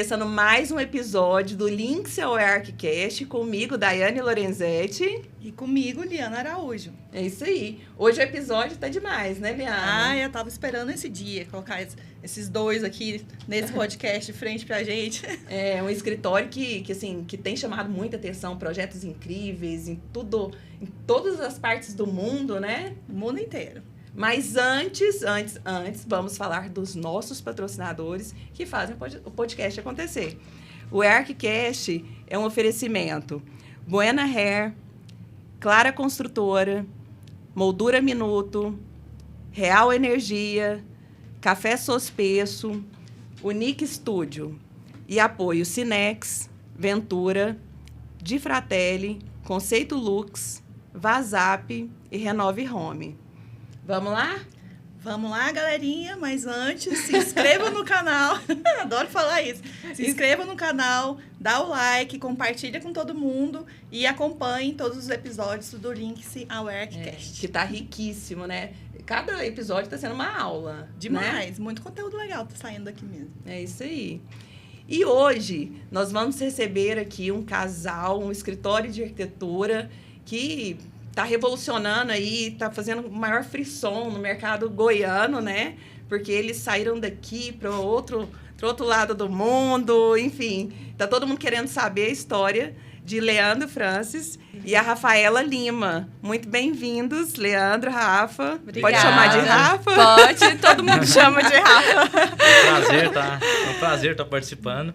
começando mais um episódio do Links ao ArcCast, comigo, Daiane Lorenzetti. E comigo, Liana Araújo. É isso aí. Hoje o episódio tá demais, né, Liana? Eu tava esperando esse dia, colocar esses dois aqui nesse podcast de frente pra gente. É um escritório que tem chamado muita atenção, projetos incríveis em todas as partes do mundo, né? O mundo inteiro. Mas antes, vamos falar dos nossos patrocinadores que fazem o podcast acontecer. O ArcCast é um oferecimento Buena Hair, Clara Construtora, Moldura Minuto, Real Energia, Café Sospeço, Unique Studio e apoio Cinex, Ventura, Di Fratelli, Conceito Lux, Vazap e Renove Home. Vamos lá? Vamos lá, galerinha, mas antes, se inscreva no canal. Adoro falar isso. Se inscreva no canal, dá o like, compartilha com todo mundo e acompanhe todos os episódios do Links ao ArcCast. Que tá riquíssimo, né? Cada episódio tá sendo uma aula. Demais, né? Muito conteúdo legal tá saindo daqui mesmo. É isso aí. E hoje nós vamos receber aqui um casal, um escritório de arquitetura que tá revolucionando aí, tá fazendo o maior frisson no mercado goiano, né? Porque eles saíram daqui para o outro lado do mundo, enfim. Tá todo mundo querendo saber a história de Leandro Francis e a Rafaela Lima. Muito bem-vindos, Leandro, Rafa. Obrigada. Pode chamar de Rafa? Pode, todo mundo chama de Rafa. É um prazer estar participando.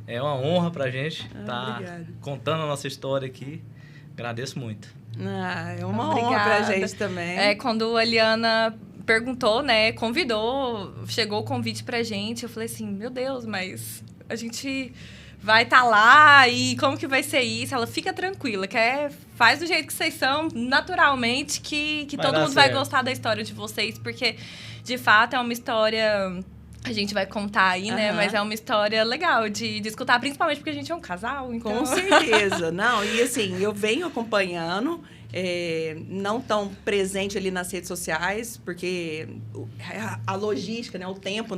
É uma honra pra gente estar contando a nossa história aqui. Agradeço muito. É uma honra pra gente também. Quando a Liana perguntou, né, convidou, chegou o convite pra gente, eu falei assim, meu Deus, mas a gente vai estar lá e como que vai ser isso? Ela fica tranquila, faz do jeito que vocês são, naturalmente, que todo mundo vai gostar da história de vocês, porque, de fato, é uma história... A gente vai contar aí, né? Mas é uma história legal de escutar, principalmente porque a gente é um casal, então... Com certeza. Não, e assim, eu venho acompanhando, não tão presente ali nas redes sociais, porque a logística, né? O tempo,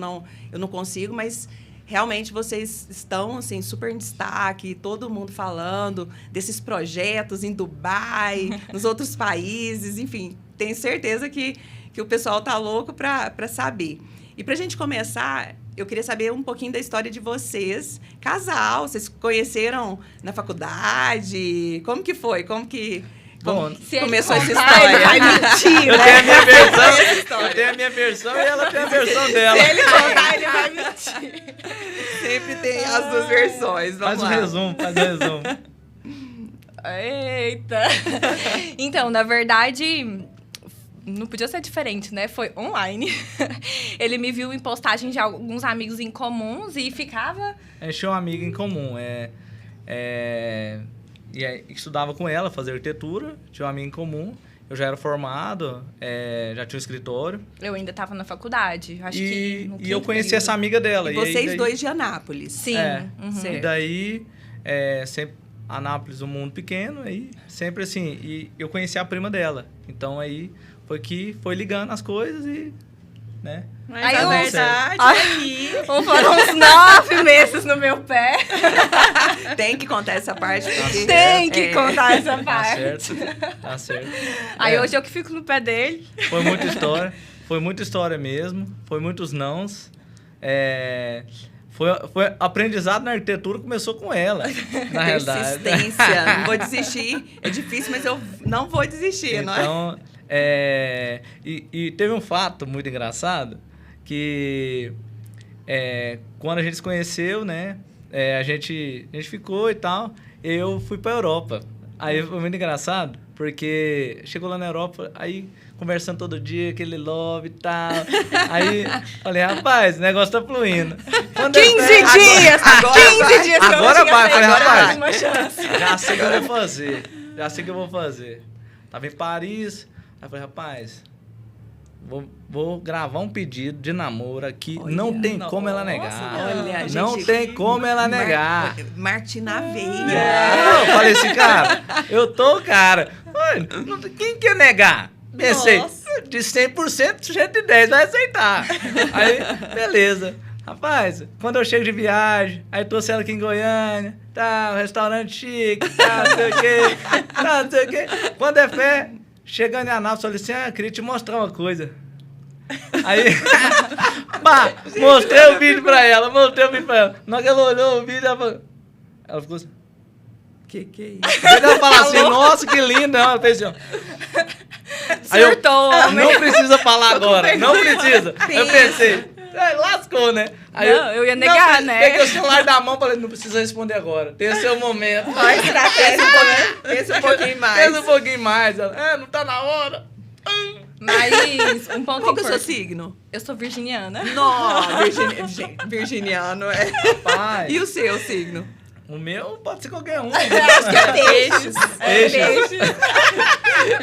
eu não consigo, mas realmente vocês estão, assim, super em destaque, todo mundo falando desses projetos em Dubai, nos outros países, enfim, tenho certeza que o pessoal tá louco para saber. E para a gente começar, eu queria saber um pouquinho da história de vocês. Casal, vocês conheceram na faculdade? Como que foi? Como começou essa história? Ele vai mentir, Eu né? tenho a minha versão, eu tenho a minha versão e ela tem a versão dela. Se ele contar, ele vai mentir. Sempre tem as duas versões. Faz um resumo. Eita! Então, na verdade... Não podia ser diferente, né? Foi online. Ele me viu em postagem de alguns amigos em comuns e ficava... A gente tinha uma amiga em comum. Estudava com ela, fazia arquitetura. Tinha uma amiga em comum. Eu já era formado, já tinha um escritório. Eu ainda estava na faculdade. E eu conheci essa amiga dela. E vocês dois de Anápolis. Sim. E daí, sempre... Anápolis, um mundo pequeno. Aí, sempre assim... E eu conheci a prima dela. Então, aí... Foi ligando as coisas e, né? Mas aí, na verdade, foram uns 9 meses no meu pé. Tem que contar essa parte. Tem que contar essa parte. Tá certo. Aí hoje eu que fico no pé dele. Foi muita história mesmo. Foi muitos nãos. Foi aprendizado na arquitetura, começou com ela, na realidade. Persistência. Não vou desistir. É difícil, mas eu não vou desistir, então, não é? E teve um fato muito engraçado, que quando a gente se conheceu, né, a gente ficou e tal, eu fui pra Europa. Aí foi muito engraçado, porque chegou lá na Europa, aí conversando todo dia, aquele love e tal. Aí falei, rapaz, o negócio tá fluindo. 15 dias! Agora vai, falei, rapaz, uma chance. já sei o que eu vou fazer. Tava em Paris, aí falei, rapaz, vou gravar um pedido de namoro aqui. Olha, não tem como ela negar. Olha, gente, não tem como ela negar. Martim na veia. Não, eu falei assim, cara, mano, quem quer negar? Pensei, de 100%, 110 vai aceitar. Aí, beleza. Rapaz, quando eu chego de viagem, aí trouxe ela aqui em Goiânia, tá, um restaurante chique, tá, não sei o quê, tá, não sei o quê. Quando é fé, chegando em Anápolis, eu falei assim, queria te mostrar uma coisa. Aí, pá, mostrei o vídeo pra ela. Na hora que ela olhou o vídeo, ela ficou assim. Que é isso? Ela falou assim, nossa, que lindo. Ela fez assim, ó. Aí Surtou, não precisa falar agora, não precisa. Aí eu pensei, lascou, né? Aí eu ia negar, né? Peguei o celular da mão e falei, não precisa responder agora, tem o seu momento. Ó, estratégia, pensa um pouquinho mais. Pensa um pouquinho mais. Ela, não tá na hora. Mas um ponto Qual que é o seu importante. signo? Eu sou virginiana. Nossa, virginiano, é. Rapaz, E o seu signo? o meu pode ser qualquer um. Acho que é peixes. Peixes.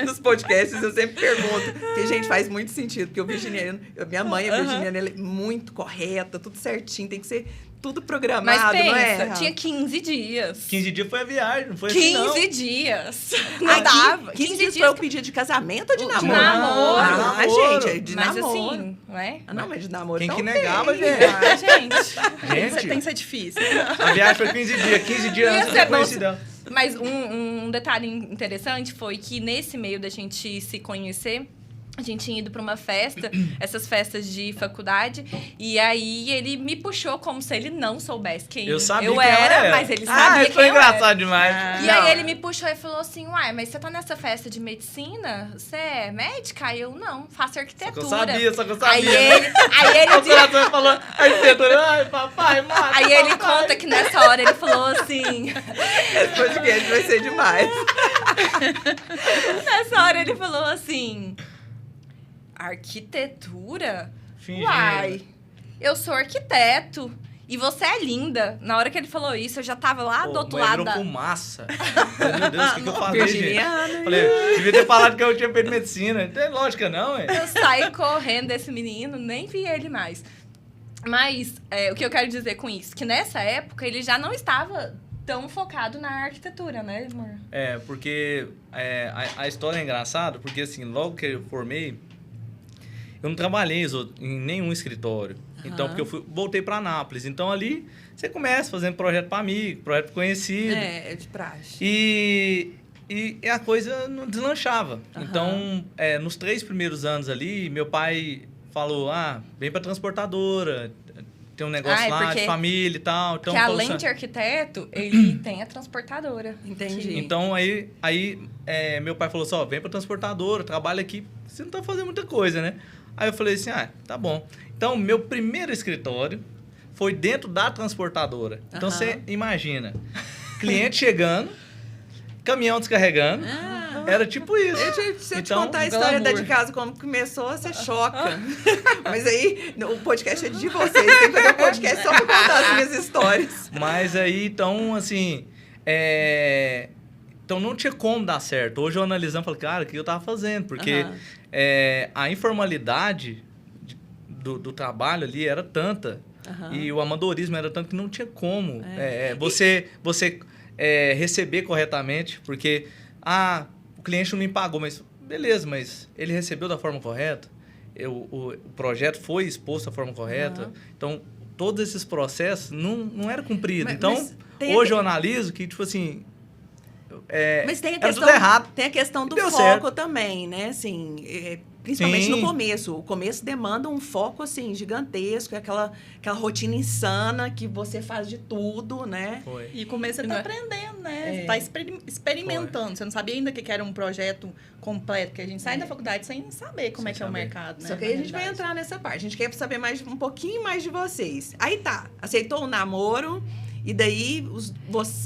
Nos podcasts eu sempre pergunto, que, gente, faz muito sentido, porque o virginiano, minha mãe é virginiana, ela é muito correta, tudo certinho, tem que ser tudo programado, Mas pensa, não é? tinha 15 dias. 15 dias foi a viagem, não foi 15 assim, não. dias. Não Aqui, dava. 15 dias foi o pedido de casamento ou de namoro? namoro. Ah, Namoro. gente, é de Mas namoro. assim, não é? Ah, não, mas de namoro Quem tá que ok. negava, gente? Ah, gente. Tem que ser difícil. A viagem foi 15 dias. 15 dias Ia antes ser eu conheci dela. Mas um detalhe interessante foi que nesse meio da gente se conhecer, a gente tinha ido para uma festa, essas festas de faculdade, e aí ele me puxou como se ele não soubesse quem Eu sabia eu quem ela era, era. mas ele sabia isso foi quem eu era. engraçado demais. E Não. aí ele me puxou e falou assim, uai, mas você tá nessa festa de medicina? Você é médica? Aí eu, não, faço arquitetura. Só que eu sabia. Aí ele O coração falou, arquitetura, ai, papai, mata. Aí ele papai. conta que nessa hora ele falou assim... Esse podcast vai ser demais. Nessa hora ele falou assim... Arquitetura? Fingindo. Uai, eu sou arquiteto. E você é linda. Na hora que ele falou isso, eu já tava lá do outro lado. Virou fumaça. Meu Deus, o que eu falei, gente? Virginiana. Falei, devia ter falado que eu tinha feito medicina. Não tem lógica, não, é? Eu saí correndo desse menino, nem vi ele mais. Mas o que eu quero dizer com isso? Que nessa época ele já não estava tão focado na arquitetura, né, amor? É, porque a história é engraçada, porque assim, logo que eu formei, eu não trabalhei em nenhum escritório. Então, porque eu voltei para Anápolis. Então, ali, você começa fazendo projeto para amigo, projeto pra conhecido. É de praxe. E a coisa não deslanchava. Então, nos 3 primeiros anos ali, meu pai falou, vem pra transportadora, tem um negócio lá de família e tal. Então, porque além de arquiteto, ele tem a transportadora. Entendi. Então, aí meu pai falou assim, vem pra transportadora, trabalha aqui, você não tá fazendo muita coisa, né? Aí eu falei assim, tá bom. Então, meu primeiro escritório foi dentro da transportadora. Então, você imagina, cliente chegando, caminhão descarregando, era tipo isso. Se eu te Então, contar a história da glamour. de casa, como começou, você choca. Mas aí, o podcast é de vocês. Tem que fazer um podcast só pra contar as minhas histórias. Mas aí, então, assim... Então, não tinha como dar certo. Hoje, eu analisando, falei, cara, o que eu tava fazendo? Porque a informalidade do trabalho ali era tanta. E o amadorismo era tanto que não tinha como você receber corretamente. Porque, o cliente não me pagou, mas beleza, mas ele recebeu da forma correta? O projeto foi exposto da forma correta? Então, todos esses processos não eram cumpridos. Então, hoje eu analiso que, tipo assim... Mas tem a era questão, tudo errado. tem a questão do Deu foco certo. também, né? Assim, principalmente Sim. no começo. O começo demanda um foco, assim, gigantesco. Aquela rotina insana que você faz de tudo, né? Foi. E começa a tá aprendendo, né? Tá experimentando. Você não sabia ainda que era um projeto completo, porque a gente sai da faculdade sem saber como Sem é que é o saber. mercado, né? Só que aí a gente vai entrar nessa parte. A gente quer saber um pouquinho mais de vocês. Aí tá, aceitou o namoro... E daí,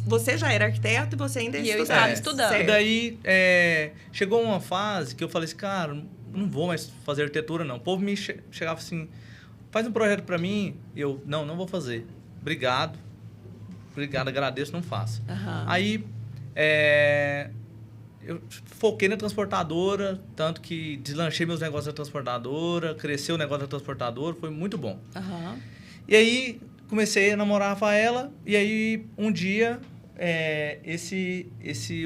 você já era arquiteto e você ainda E eu estudava. estava estudando. Certo. E daí, chegou uma fase que eu falei assim, cara, não vou mais fazer arquitetura, não. O povo me chegava assim, faz um projeto pra mim. E eu, não vou fazer. Obrigado, agradeço, não faço. Aí, eu foquei na transportadora, tanto que deslanchei meus negócios da transportadora, cresceu o negócio da transportadora, foi muito bom. E aí... comecei a namorar a Rafaela, e aí um dia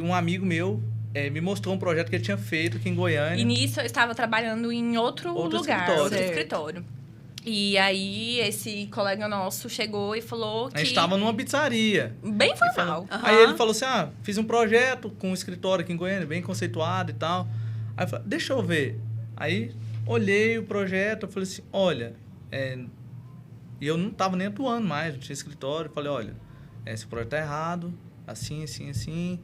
um amigo meu me mostrou um projeto que ele tinha feito aqui em Goiânia. E nisso eu estava trabalhando em outro lugar, escritório. outro Certo. escritório. E aí, esse colega nosso chegou e falou que... A gente tava numa pizzaria. Bem E formal. Aí ele falou assim, fiz um projeto com um escritório aqui em Goiânia, bem conceituado e tal. Aí eu falei, deixa eu ver. Aí, olhei o projeto, eu falei assim, olha... E eu não tava nem atuando mais, não tinha escritório. Eu falei, olha, esse projeto tá errado, assim, assim, assim.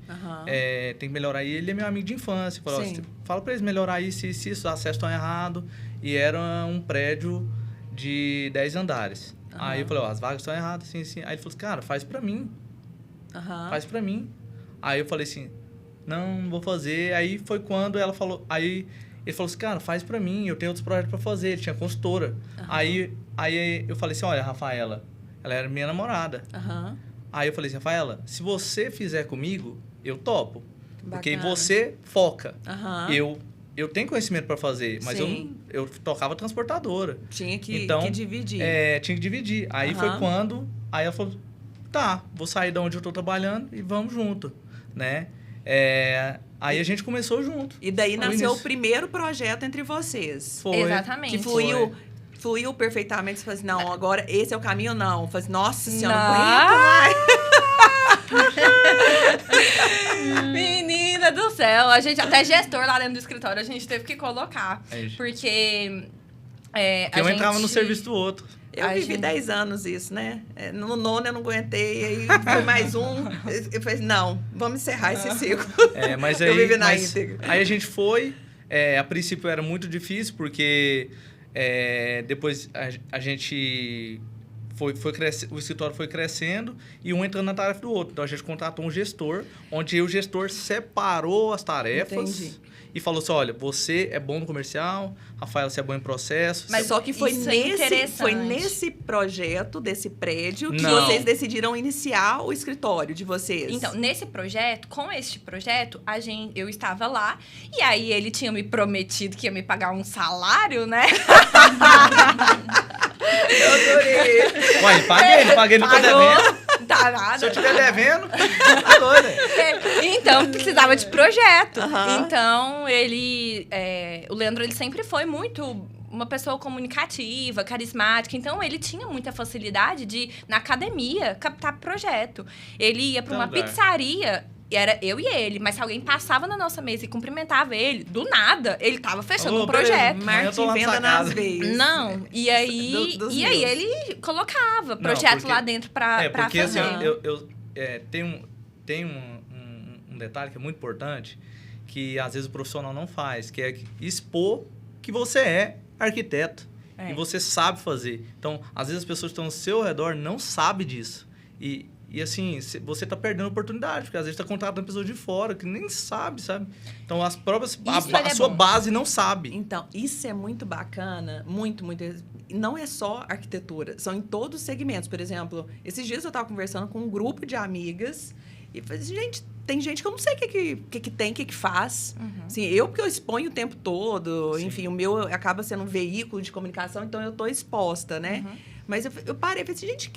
Tem que melhorar. E ele é meu amigo de infância. Eu falei, fala pra eles melhorar isso, isso, isso, os acessos estão errados. E era um prédio de 10 andares. Aí eu falei, as vagas estão erradas, assim, assim. Aí ele falou assim, cara, faz pra mim. Faz pra mim. Aí eu falei assim, não vou fazer. Aí foi quando ela falou... Aí ele falou assim, cara, faz pra mim, eu tenho outros projetos pra fazer. Ele tinha consultora. Aí eu falei assim, olha, Rafaela, ela era minha namorada. Aí eu falei assim, Rafaela, se você fizer comigo, eu topo. Bacana. Porque você foca. Eu tenho conhecimento para fazer, mas eu tocava transportadora. Tinha que dividir. Tinha que dividir. Aí foi quando... Aí ela falou, tá, vou sair de onde eu tô trabalhando e vamos junto, né? Aí a gente começou junto. E daí nasceu o primeiro projeto entre vocês. Foi. Exatamente. Que fluiu perfeitamente. Você falou assim, não, agora esse é o caminho, não. Eu falei assim, nossa senhora, não aguento mais. Menina do céu. A gente, até gestor lá dentro do escritório, a gente teve que colocar. Porque... Porque um entrava no serviço do outro. Eu vivi 10 anos isso, né? No 9º eu não aguentei, aí foi mais um. Eu falei, não, vamos encerrar esse ciclo. Mas aí, eu vivi na íntegra. Aí a gente foi, a princípio era muito difícil, porque depois a gente o escritório foi crescendo e um entrando na tarefa do outro. Então a gente contratou um gestor, onde o gestor separou as tarefas. Entendi. E falou assim, olha, você é bom no comercial, Rafaela, você é bom em processo. Mas só que foi nesse projeto desse prédio que vocês decidiram iniciar o escritório de vocês. Então, com este projeto, eu estava lá, e aí ele tinha me prometido que ia me pagar um salário, né? Eu adorei. Ué, não paguei, não tô devendo. Tá nada. Se eu estiver devendo, tá doido. Então, precisava de projeto. Então, o Leandro, ele sempre foi muito uma pessoa comunicativa, carismática. Então, ele tinha muita facilidade de, na academia, captar projeto. Ele ia para uma pizzaria... E era eu e ele, mas se alguém passava na nossa mesa e cumprimentava ele, do nada, ele tava fechando um projeto. Marketing venda nas vezes. Não, e aí, aí ele colocava projeto lá dentro pra porque, fazer. Assim, tem um detalhe que é muito importante, que às vezes o profissional não faz, que é expor que você é arquiteto e você sabe fazer. Então, às vezes as pessoas que estão ao seu redor não sabem disso. E assim, você tá perdendo a oportunidade, porque às vezes tá contratando pessoas de fora que nem sabe. Então, a sua base não sabe. Então, isso é muito bacana, muito, muito. Não é só arquitetura, são em todos os segmentos. Por exemplo, esses dias eu tava conversando com um grupo de amigas e falei assim, gente, tem gente que eu não sei o que faz. Assim, porque eu exponho o tempo todo, enfim, o meu acaba sendo um veículo de comunicação, então eu tô exposta, né? Mas eu parei e falei assim, gente,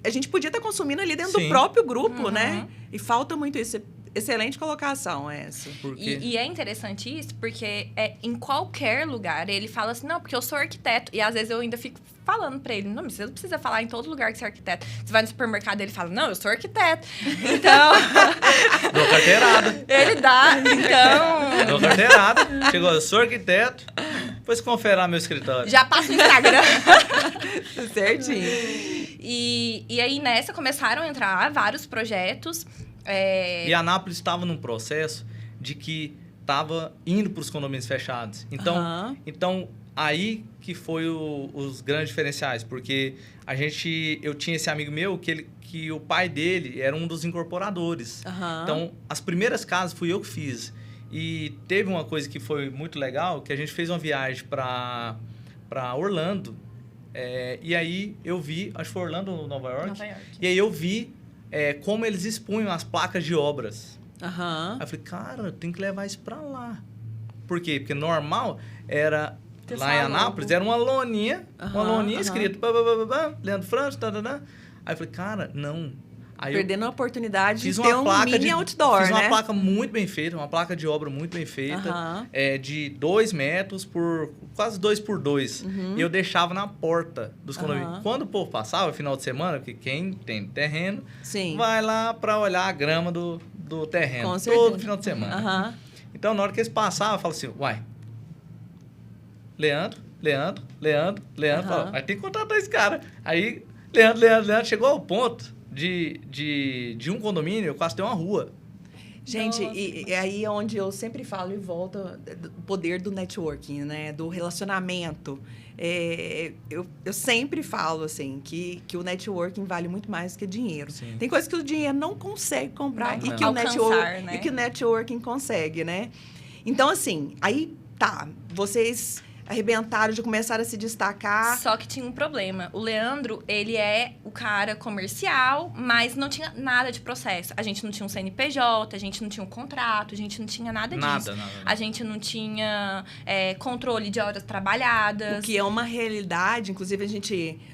a gente podia estar consumindo ali dentro do próprio grupo, né? E falta muito isso. Excelente colocação essa. E é interessante isso, porque em qualquer lugar ele fala assim, não, porque eu sou arquiteto. E às vezes eu ainda fico falando pra ele, não, você não precisa falar em todo lugar que você é arquiteto. Você vai no supermercado e ele fala, não, eu sou arquiteto. Então... Dou carteirada. Ele dá, então... Dou carteirada. Chegou, eu sou arquiteto. Depois conferar meu escritório. Já passa no Instagram. Certinho. E aí, nessa, começaram a entrar vários projetos. E a Anápolis estava num processo de que estava indo para os condomínios fechados. Então aí que foi os grandes diferenciais. Porque eu tinha esse amigo meu que o pai dele era um dos incorporadores. Então, as primeiras casas fui eu que fiz. E teve uma coisa que foi muito legal, que a gente fez uma viagem para Orlando. E aí eu vi, acho que foi Orlando ou Nova York. E aí eu vi como eles expunham as placas de obras. Aí eu falei, cara, tem que levar isso para lá. Por quê? Porque normal era... Lá em Anápolis era uma loninha, escrita, Leandro França, Aí eu falei, cara, não. Aí Perdendo a oportunidade fiz de uma ter um placa mini outdoor, fiz uma né? placa muito bem feita, uma placa de obra muito bem feita, Aham. de 2 metros por quase 2 por 2. E eu deixava na porta dos condomínios. Aham. Quando o povo passava, final de semana, porque quem tem terreno, Sim. vai lá para olhar a grama do terreno. Com certeza. Todo final de semana. Aham. Então, na hora que eles passavam, eu falava assim, uai, Leandro, Aham. fala, vai ter que contratar esse cara. Aí, Leandro, chegou ao ponto de um condomínio, eu quase tenho uma rua. Gente, Nossa, e aí é onde eu sempre falo e volto do poder do networking, né? Do relacionamento. Eu sempre falo, assim, que o networking vale muito mais que dinheiro. Sim. Tem coisas que o dinheiro não consegue comprar Não. e que, Alcançar, né? e que o networking consegue, né? Então, assim, aí tá, vocês arrebentaram, já começaram a se destacar. Só que tinha um problema. O Leandro, ele é o cara comercial, mas não tinha nada de processo. A gente não tinha um CNPJ, a gente não tinha um contrato, a gente não tinha nada disso. Nada. A gente não tinha controle de horas trabalhadas. O que é uma realidade, inclusive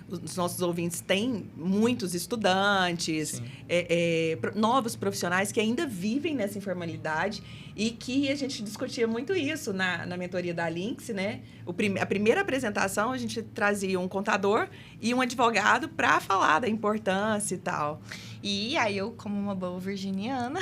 os nossos ouvintes têm muitos estudantes, novos profissionais que ainda vivem nessa informalidade e que a gente discutia muito isso na mentoria da Lynx, né? A primeira apresentação, a gente trazia um contador e um advogado para falar da importância e tal. E aí eu, como uma boa virginiana,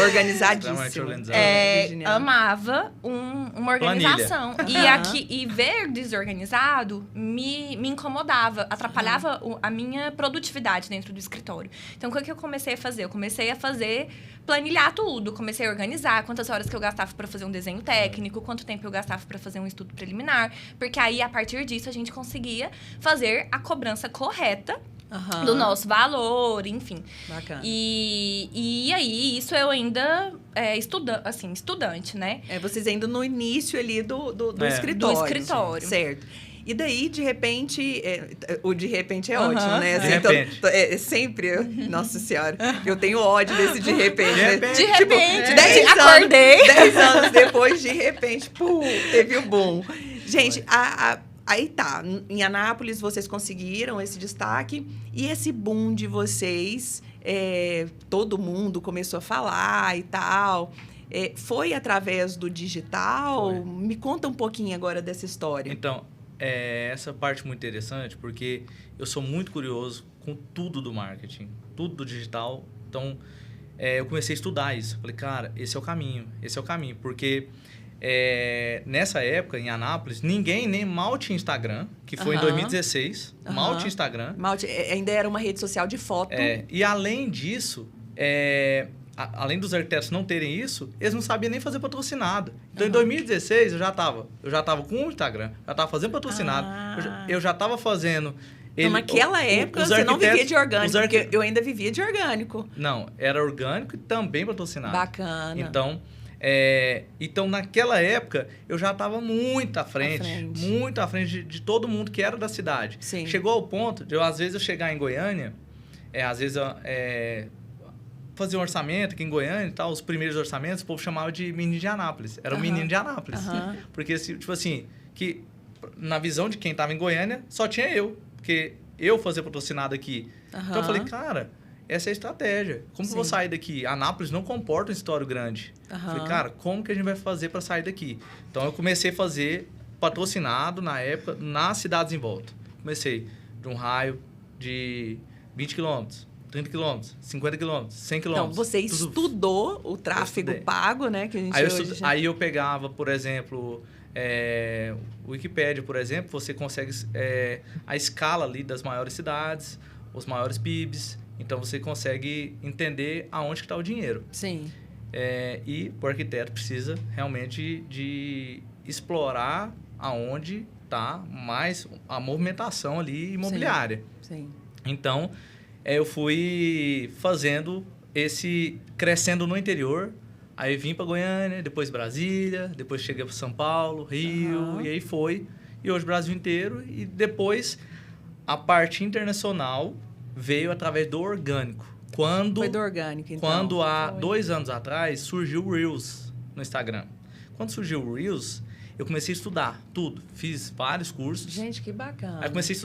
Organizadíssima. Extremamente organizada. Virginiana. amava uma organização. Aham. E ver desorganizado me incomodava, atrapalhava a minha produtividade dentro do escritório. Então, o que eu comecei a fazer? Eu comecei a planilhar tudo. Comecei a organizar quantas horas que eu gastava para fazer um desenho técnico, quanto tempo eu gastava para fazer um estudo preliminar. Porque aí, a partir disso, a gente conseguia fazer a cobrança correta Aham. do nosso valor, enfim. Bacana. E aí, isso eu ainda estudante, né? Vocês ainda no início ali do escritório. Do escritório. Certo. E daí, de repente... o de repente é Aham. ótimo, né? De repente. Sempre... Nossa Senhora. Eu tenho ódio desse de repente. De né? repente. De repente, 10 anos- acordei. 10 anos depois, de repente, pum, teve o boom. Gente, aí tá. Em Anápolis, vocês conseguiram esse destaque. E esse boom de vocês, todo mundo começou a falar e tal... foi através do digital? Foi. Me conta um pouquinho agora dessa história. Então, essa parte muito interessante, porque eu sou muito curioso com tudo do marketing, tudo do digital. Então, eu comecei a estudar isso. Falei, cara, esse é o caminho, porque nessa época, em Anápolis, ninguém nem mal tinha Instagram, que foi em Aham. 2016, mal tinha Instagram. Malte, ainda era uma rede social de foto. E além disso, além dos arquitetos não terem isso, eles não sabiam nem fazer patrocinado. Então, em 2016, eu já tava com o Instagram, já tava fazendo patrocinado, eu já tava fazendo... Então, naquela época, os você não vivia de arquitetos- orgânico, porque eu ainda vivia de orgânico. Não, era orgânico e também patrocinado. Bacana. Então, naquela época, eu já estava muito à frente. frente. Muito à frente de todo mundo que era da cidade. Sim. Chegou ao ponto de, às vezes, eu chegar em Goiânia, às vezes, fazer um orçamento aqui em Goiânia e tal, os primeiros orçamentos, o povo chamava de menino de Anápolis. Era o menino de Anápolis. Aham. Porque, tipo assim, que na visão de quem estava em Goiânia, só tinha eu. Porque eu fazia patrocinado aqui. Então, eu falei, cara... Essa é a estratégia. Como que eu vou sair daqui? Anápolis não comporta um escritório grande. Falei, cara, como que a gente vai fazer para sair daqui? Então, eu comecei a fazer patrocinado, na época, nas cidades em volta. Comecei de um raio de 20 quilômetros, 30 quilômetros, 50 quilômetros, 100 quilômetros. Então, você estudou o tráfego pago, né? Que a gente Aí eu pegava, por exemplo... o Wikipédia, por exemplo, você consegue a escala ali das maiores cidades, os maiores PIBs... Então, você consegue entender aonde está o dinheiro. Sim. E o arquiteto precisa realmente de explorar aonde está mais a movimentação ali imobiliária. Sim. Então, eu fui fazendo crescendo no interior. Aí vim para Goiânia, depois Brasília, depois cheguei para São Paulo, Rio, e aí foi. E hoje Brasil inteiro. E depois a parte internacional... veio através do orgânico. Foi do orgânico, então. Quando há 2 anos atrás surgiu o Reels no Instagram. Quando surgiu o Reels, eu comecei a estudar tudo. Fiz vários cursos. Gente, que bacana. Aí comecei a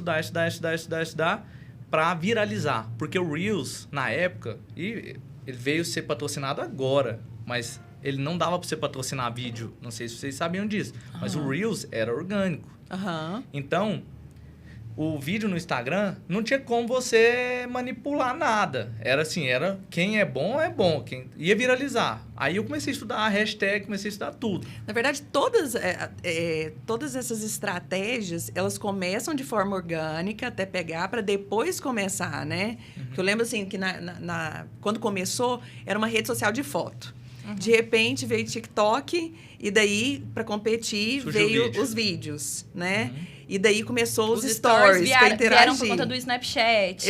estudar. para viralizar. Porque o Reels, na época, ele veio ser patrocinado agora, mas ele não dava para você patrocinar vídeo. Não sei se vocês sabiam disso. Mas o Reels era orgânico. Então, o vídeo no Instagram não tinha como você manipular nada. Era assim, quem é bom, quem ia viralizar. Aí eu comecei a estudar a hashtag, comecei a estudar tudo. Na verdade, todas essas estratégias, elas começam de forma orgânica, até pegar, para depois começar, né? Porque eu lembro, assim, que quando começou, era uma rede social de foto. De repente, veio o TikTok, e daí, para competir, veio os vídeos, né? E daí começou os stories para interagir. Vieram por conta do Snapchat.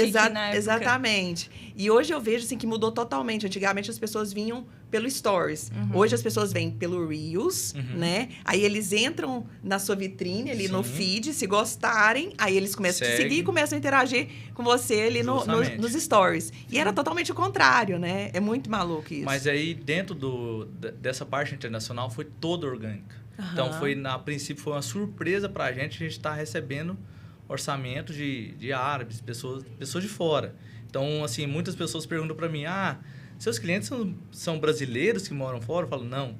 Exatamente. E hoje eu vejo assim, que mudou totalmente. Antigamente as pessoas vinham pelo Stories. Hoje as pessoas vêm pelo Reels, né? Aí eles entram na sua vitrine, ali no feed, se gostarem. Aí eles começam a te seguir e começam a interagir com você ali nos Stories. E era totalmente o contrário, né? É muito maluco isso. Mas aí, dentro dessa parte internacional, foi toda orgânica. Então, a princípio, foi uma surpresa para a gente estar recebendo orçamentos de árabes, pessoas de fora. Então, assim, muitas pessoas perguntam para mim, seus clientes são brasileiros que moram fora? Eu falo, não.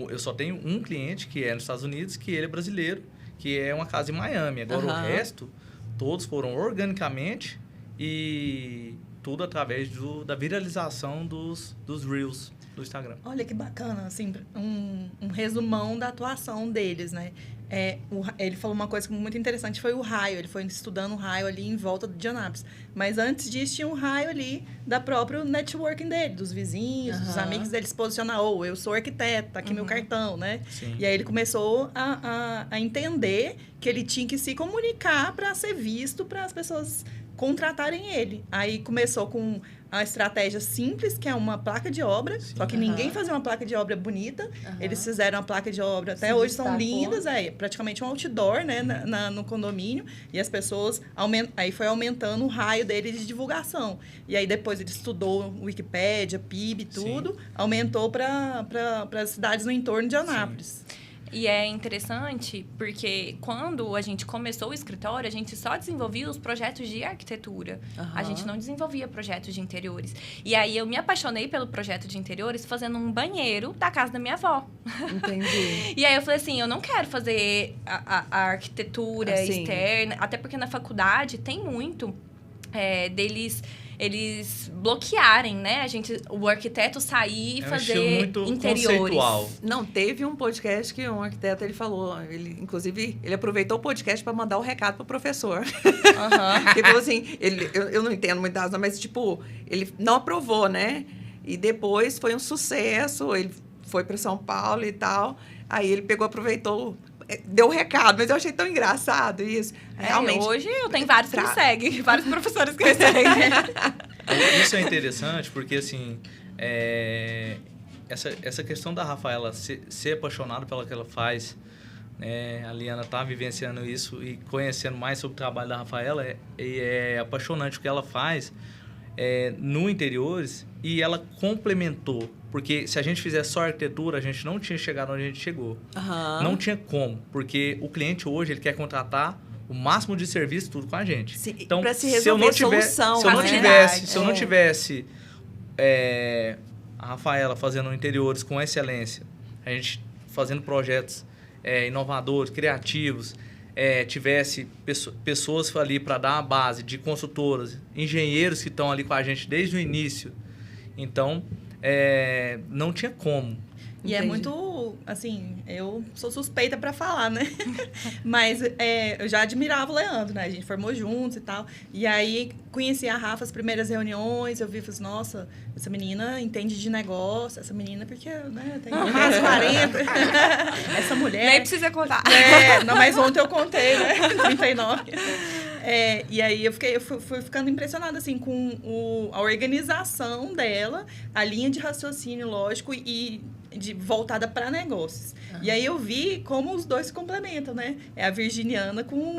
Eu só tenho um cliente que é nos Estados Unidos, que ele é brasileiro, que é uma casa em Miami. Agora, o resto, todos foram organicamente e tudo através da viralização dos Reels do Instagram. Olha que bacana, assim, um resumão da atuação deles, né? Ele falou uma coisa muito interessante, foi o raio. Ele foi estudando o raio ali em volta de Anápolis. Mas antes disso, tinha um raio ali da própria networking dele, dos vizinhos, dos amigos dele se posicionar. Eu sou arquiteto, tá aqui meu cartão, né? Sim. E aí ele começou a entender que ele tinha que se comunicar para ser visto, para as pessoas contratarem ele. Aí começou com a estratégia simples, que é uma placa de obra. Sim. Só que ninguém fazia uma placa de obra bonita. Eles fizeram uma placa de obra, até hoje são lindas. Praticamente um outdoor, né, no condomínio. E as pessoas... Aí foi aumentando o raio dele de divulgação. E aí depois ele estudou Wikipédia, PIB, tudo. Sim. Aumentou para as cidades no entorno de Anápolis. Sim. E é interessante porque quando a gente começou o escritório, a gente só desenvolvia os projetos de arquitetura. A gente não desenvolvia projetos de interiores. E aí eu me apaixonei pelo projeto de interiores fazendo um banheiro da casa da minha avó. Entendi. E aí eu falei assim, eu não quero fazer a arquitetura externa, até porque na faculdade tem muito deles... Eles bloquearem, né? O arquiteto sair e fazer muito interiores. Conceitual. Não, teve um podcast que um arquiteto, ele falou, inclusive, ele aproveitou o podcast para mandar o recado pro professor. Ele falou assim, eu não entendo muito das, mas, tipo, ele não aprovou, né? E depois foi um sucesso, ele foi para São Paulo e tal, aí ele aproveitou... Deu o recado, mas eu achei tão engraçado isso. Realmente. Hoje eu tenho vários que me seguem, vários professores que me seguem. Isso é interessante, porque, assim, essa questão da Rafaela ser apaixonada pelo que ela faz, né? A Liana está vivenciando isso e conhecendo mais sobre o trabalho da Rafaela, é apaixonante o que ela faz no interiores, e ela complementou. Porque se a gente fizesse só arquitetura, a gente não tinha chegado onde a gente chegou. Não tinha como. Porque o cliente hoje, ele quer contratar o máximo de serviço, tudo com a gente. Sim, então, para se resolver se eu não tivesse a Rafaela fazendo interiores com excelência, a gente fazendo projetos inovadores, criativos, tivesse pessoas ali para dar uma base de consultoras, engenheiros que estão ali com a gente desde o início. Então... não tinha como. E é muito, assim, eu sou suspeita para falar, né? Mas eu já admirava o Leandro, né? A gente formou juntos e tal. E aí, conheci a Rafa, as primeiras reuniões, eu vi e falei, nossa, essa menina entende de negócio, essa menina, porque, né, tem mais 40. Essa mulher... Nem precisa contar. Não, mas ontem eu contei, né? 39. E aí eu fui ficando impressionada, assim, com a organização dela, a linha de raciocínio, lógico, e voltada para negócios. E aí eu vi como os dois se complementam, né? É a virginiana com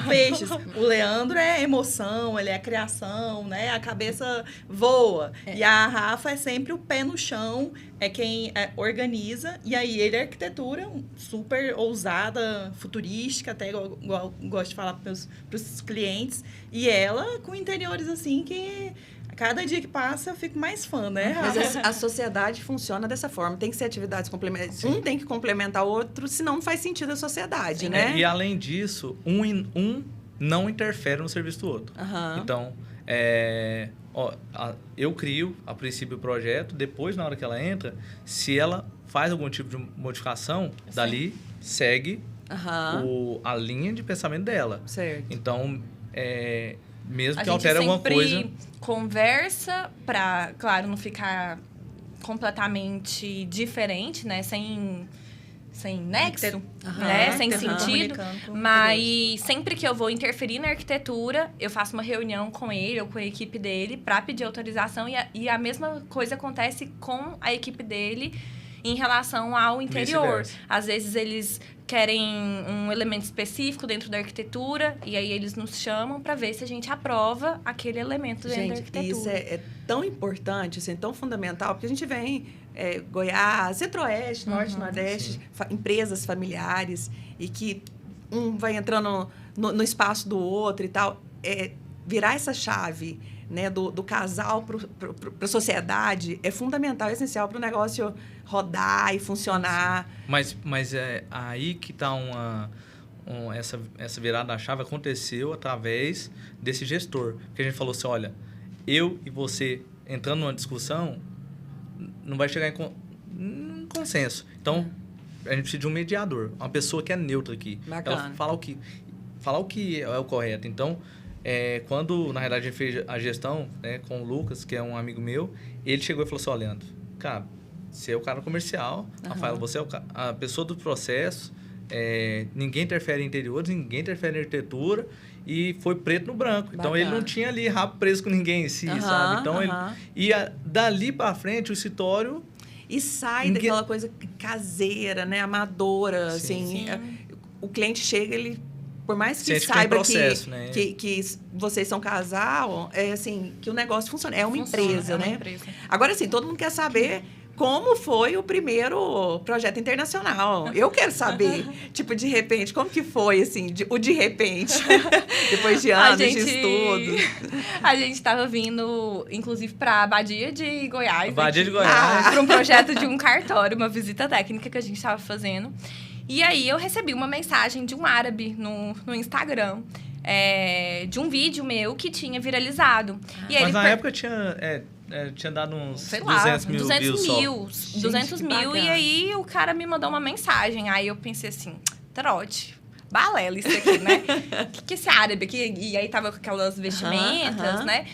peixes. O Leandro é emoção, ele é criação, né? A cabeça voa. E a Rafa é sempre o pé no chão, é quem organiza. E aí ele é arquitetura super ousada, futurística, até igual gosto de falar para os clientes. E ela com interiores assim que... Cada dia que passa, eu fico mais fã, né? Mas a sociedade funciona dessa forma. Tem que ser atividades complementares. Um tem que complementar o outro, senão não faz sentido a sociedade, né? E, além disso, um não interfere no serviço do outro. Então, eu crio, a princípio, o projeto. Depois, na hora que ela entra, se ela faz algum tipo de modificação, dali segue a linha de pensamento dela. Certo. Então, mesmo que altere alguma coisa... conversa para, claro, não ficar completamente diferente, né? Sem nexo, né? Sem sentido. Mas sempre que eu vou interferir na arquitetura, eu faço uma reunião com ele ou com a equipe dele para pedir autorização. E a mesma coisa acontece com a equipe dele em relação ao interior. Às vezes eles querem um elemento específico dentro da arquitetura e aí eles nos chamam para ver se a gente aprova aquele elemento dentro da arquitetura. Isso é tão importante, assim, tão fundamental, porque a gente vem Goiás, Centro-Oeste, Norte, Nordeste, empresas familiares e que um vai entrando no espaço do outro e tal. Virar essa chave, né, do casal para a sociedade é fundamental, é essencial para o negócio rodar e funcionar. Mas é aí que está essa virada da chave aconteceu através desse gestor. Porque a gente falou assim, olha, eu e você entrando numa discussão, não vai chegar em consenso. Então, a gente precisa de um mediador, uma pessoa que é neutra aqui. Bacana. Ela falar o que é o correto. Então, quando, na realidade, a gente fez a gestão, né, com o Lucas, que é um amigo meu, ele chegou e falou assim, ó, Leandro, cara, você é o cara comercial, Rafael, você é a pessoa do processo, ninguém interfere em interiores, ninguém interfere em arquitetura, e foi preto no branco. Bacana. Então, ele não tinha ali rabo preso com ninguém em si, sabe? Então, ele ia dali para frente, o escritório... E sai daquela coisa caseira, né, amadora, assim. O cliente chega, ele... Por mais que saiba processo, né? que vocês são casal, assim, que o negócio funciona. É uma empresa, né? Empresa. Agora, assim, todo mundo quer saber como foi o primeiro projeto internacional. Eu quero saber, tipo, de repente, como que foi, assim, de repente, depois de anos de estudo. A gente estava vindo, inclusive, para a Badia de Goiás. Badia de Goiás. Para um projeto de um cartório, uma visita técnica que a gente estava fazendo. E aí, eu recebi uma mensagem de um árabe no Instagram, de um vídeo meu que tinha viralizado. E aí mas na época tinha dado uns, sei lá, 200 mil 200 mil. E aí, o cara me mandou uma mensagem. Aí, eu pensei assim, trote, balela isso aqui, né? que esse árabe aqui? E aí, tava com aquelas vestimentas, né?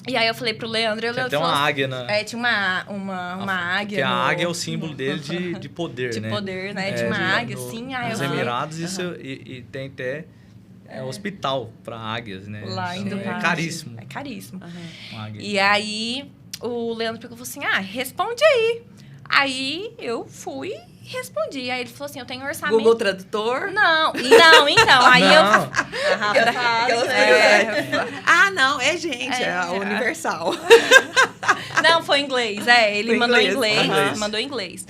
E aí eu falei pro Leandro... Tinha até uma águia, né? Tinha uma águia. Porque a águia é o símbolo dele de poder, né? De poder, né? De uma águia, assim. Nos Emirados, isso e tem até hospital para águias, né? Lá em Dubai. É caríssimo. É caríssimo. Uma águia. E aí, o Leandro pegou e falou assim, responde aí. Aí, eu fui e respondi. Aí, ele falou assim, eu tenho orçamento... Google Tradutor? Não, então. Aí, não, gente, é universal. Não, foi em inglês, ele mandou em inglês. Mandou em inglês.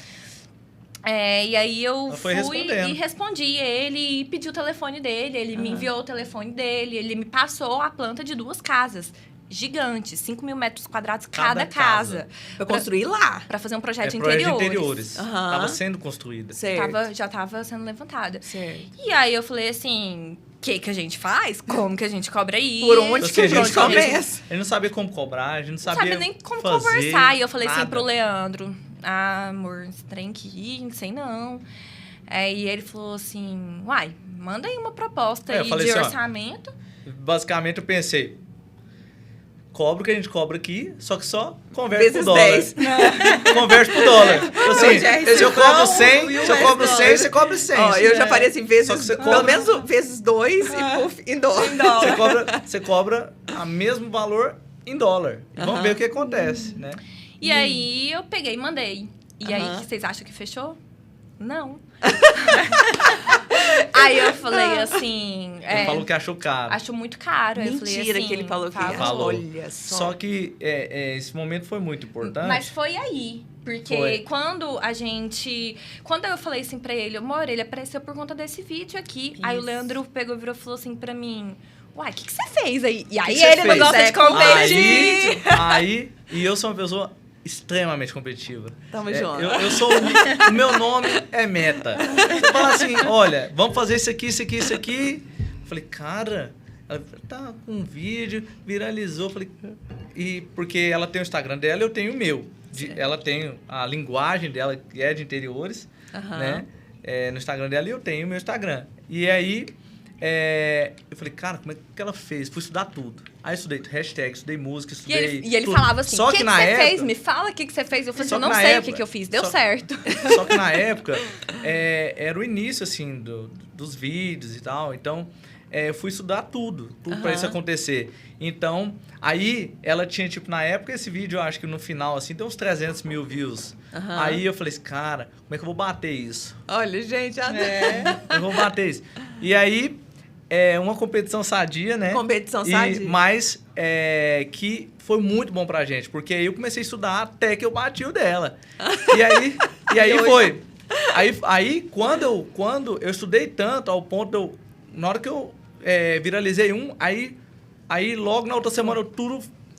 E aí eu fui e respondi ele e pedi o telefone dele. Ele me enviou o telefone dele. Ele me passou a planta de 2 casas gigantes, 5 mil metros quadrados cada casa. Pra construir lá. Pra fazer um projeto de interiores. Tava sendo construída. Já tava sendo levantada. Certo. E aí eu falei assim... O que a gente faz? Como que a gente cobra isso? Por onde que a gente começa? Ele não sabia como cobrar, a gente não sabia nem como fazer, conversar. E eu falei nada. assim pro Leandro... amor, esse trem aqui, não sei não. E ele falou assim... Uai, manda aí uma proposta aí de orçamento. Basicamente, eu pensei... Cobra o que a gente cobra aqui, só que só converte vezes pro dólar. 10. Converte pro dólar. Assim, se eu cobro 100, se eu cobro 100, você cobra 100. Eu já faria assim, pelo menos vezes 2 e em dólar. Você cobra o mesmo valor em dólar. Vamos ver o que acontece, né? E aí, eu peguei e mandei. E aí, que vocês acham que fechou? Não. Aí eu falei assim... Ele falou que achou caro. Acho muito caro. Aí eu falei Mentira assim, que ele falou que Falou. olha só. Só que esse momento foi muito importante. Mas foi aí. Porque Foi. quando eu falei assim pra ele, amor, ele apareceu por conta desse vídeo aqui. Aí o Leandro pegou e virou e falou assim pra mim... Uai, o que você fez aí? E aí você ele não fez? gosta de competir. E eu sou uma pessoa extremamente competitiva. Tamo junto. Eu sou... O meu nome é meta. Você fala assim, olha, vamos fazer isso aqui, isso aqui, isso aqui. Eu falei, cara... Ela tá com um vídeo, viralizou. Eu falei... E porque ela tem o Instagram dela, eu tenho o meu. Ela tem a linguagem dela, que é de interiores, né? No Instagram dela, e eu tenho o meu Instagram. E aí... eu falei, cara, como é que ela fez? Fui estudar tudo. Aí eu estudei hashtag, estudei música, estudei E ele tudo. falava assim, o que na você época, fez? Me fala o que você fez. Eu falei, Só eu que não na sei época- o que eu fiz. Deu só- certo. Só que na época, era o início, assim, dos vídeos e tal. Então, eu fui estudar tudo pra isso acontecer. Então, aí, ela tinha, tipo, na época, esse vídeo, eu acho que no final, assim, tem uns 300 mil views. Aí eu falei assim, cara, como é que eu vou bater isso? Olha, gente, Eu vou bater isso. E aí... uma competição sadia, né? Competição sadia. Mas que foi muito bom pra gente, porque aí eu comecei a estudar até que eu bati o dela. E aí foi. Aí quando eu estudei tanto, ao ponto de eu... Na hora que eu viralizei aí logo na outra semana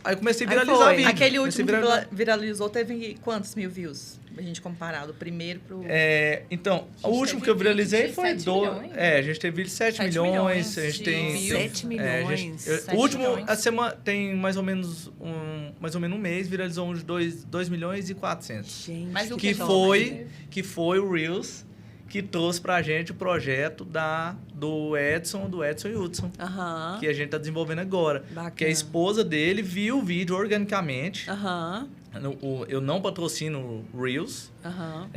aí comecei a Aí viralizar foi. vídeo. Aquele Comecei último a que viralizar. viralizou teve quantos mil views? A gente comparar do primeiro pro... Então, o gente último teve que eu viralizei vídeo de foi 7 milhões. a gente teve vídeo de 7 milhões. A gente de tem... views. 7 milhões. 7 O último, milhões. a semana, tem mais ou menos um mês, viralizou uns 2 milhões e 400. Gente, Mas o Que top. foi o Reels que trouxe pra gente o projeto do Edson e Hudson, Aham. que a gente tá desenvolvendo agora. Bacana. Que a esposa dele viu o vídeo organicamente. Aham. Eu não patrocino o Reels. Aham.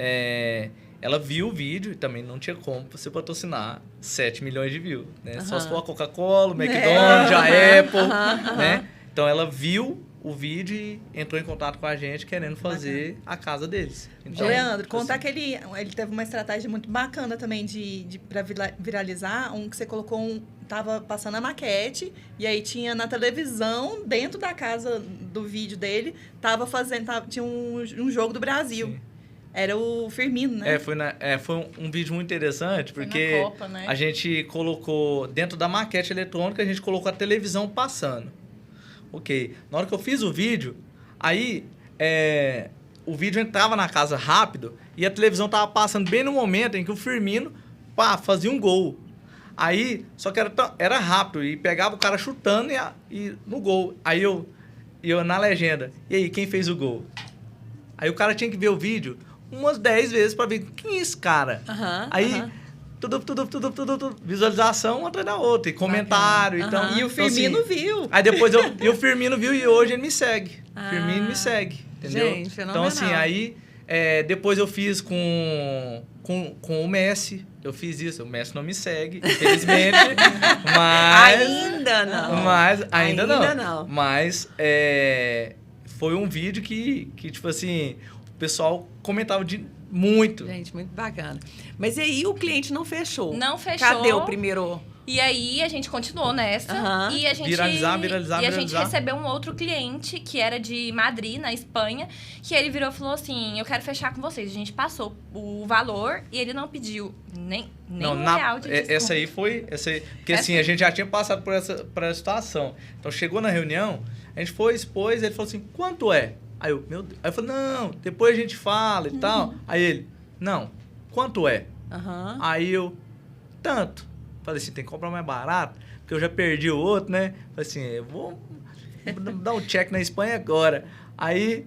Ela viu o vídeo e também não tinha como você patrocinar 7 milhões de views, né? Só se for a Coca-Cola, o McDonald's, a Apple, né? Então, ela viu o vídeo e entrou em contato com a gente querendo fazer a casa deles. Então, Leandro, conta assim, que ele teve uma estratégia muito bacana também pra viralizar, que você colocou tava passando a maquete, e aí tinha na televisão, dentro da casa do vídeo dele, tinha um jogo do Brasil. Sim. Era o Firmino, né? Foi um vídeo muito interessante, Foi porque na Copa, né? a gente colocou, dentro da maquete eletrônica, a gente colocou a televisão passando. Ok. Na hora que eu fiz o vídeo, aí o vídeo entrava na casa rápido e a televisão tava passando bem no momento em que o Firmino, fazia um gol. Aí, só que era rápido e pegava o cara chutando e no gol. Aí eu na legenda, e aí, quem fez o gol? Aí o cara tinha que ver o vídeo umas 10 vezes pra ver quem é esse cara. Aham, Aí, aham. tudo, visualização uma atrás da outra, e comentário. Bacana. Então, E o Firmino viu. Aí depois e o Firmino viu e hoje ele me segue. Ah. Firmino me segue, entendeu? Gente, então, assim, fenomenal. aí depois eu fiz com o Messi. Eu fiz isso, o Messi não me segue, infelizmente. mas Ainda não. Mas ainda Ainda não. não. Mas foi um vídeo que, tipo assim, o pessoal comentava muito. Gente, muito bacana. Mas e aí o cliente não fechou? Não fechou. Cadê o primeiro? E aí a gente continuou nessa. Aham. E a gente Viralizar. E a gente recebeu um outro cliente que era de Madrid, na Espanha, que ele virou e falou assim: eu quero fechar com vocês. A gente passou o valor e ele não pediu nem Não, um real de desconto. essa aí foi... Porque assim, a gente já tinha passado por essa situação. Então, chegou na reunião, a gente foi, expôs, ele falou assim, quanto é? Aí eu, meu Deus. Aí eu falei, não, depois a gente fala e tal. Aí ele, não, quanto é? Aham. Aí eu, tanto. Falei assim, tem que comprar mais barato, porque eu já perdi o outro, né? Falei assim, eu vou dar um check na Espanha agora. Aí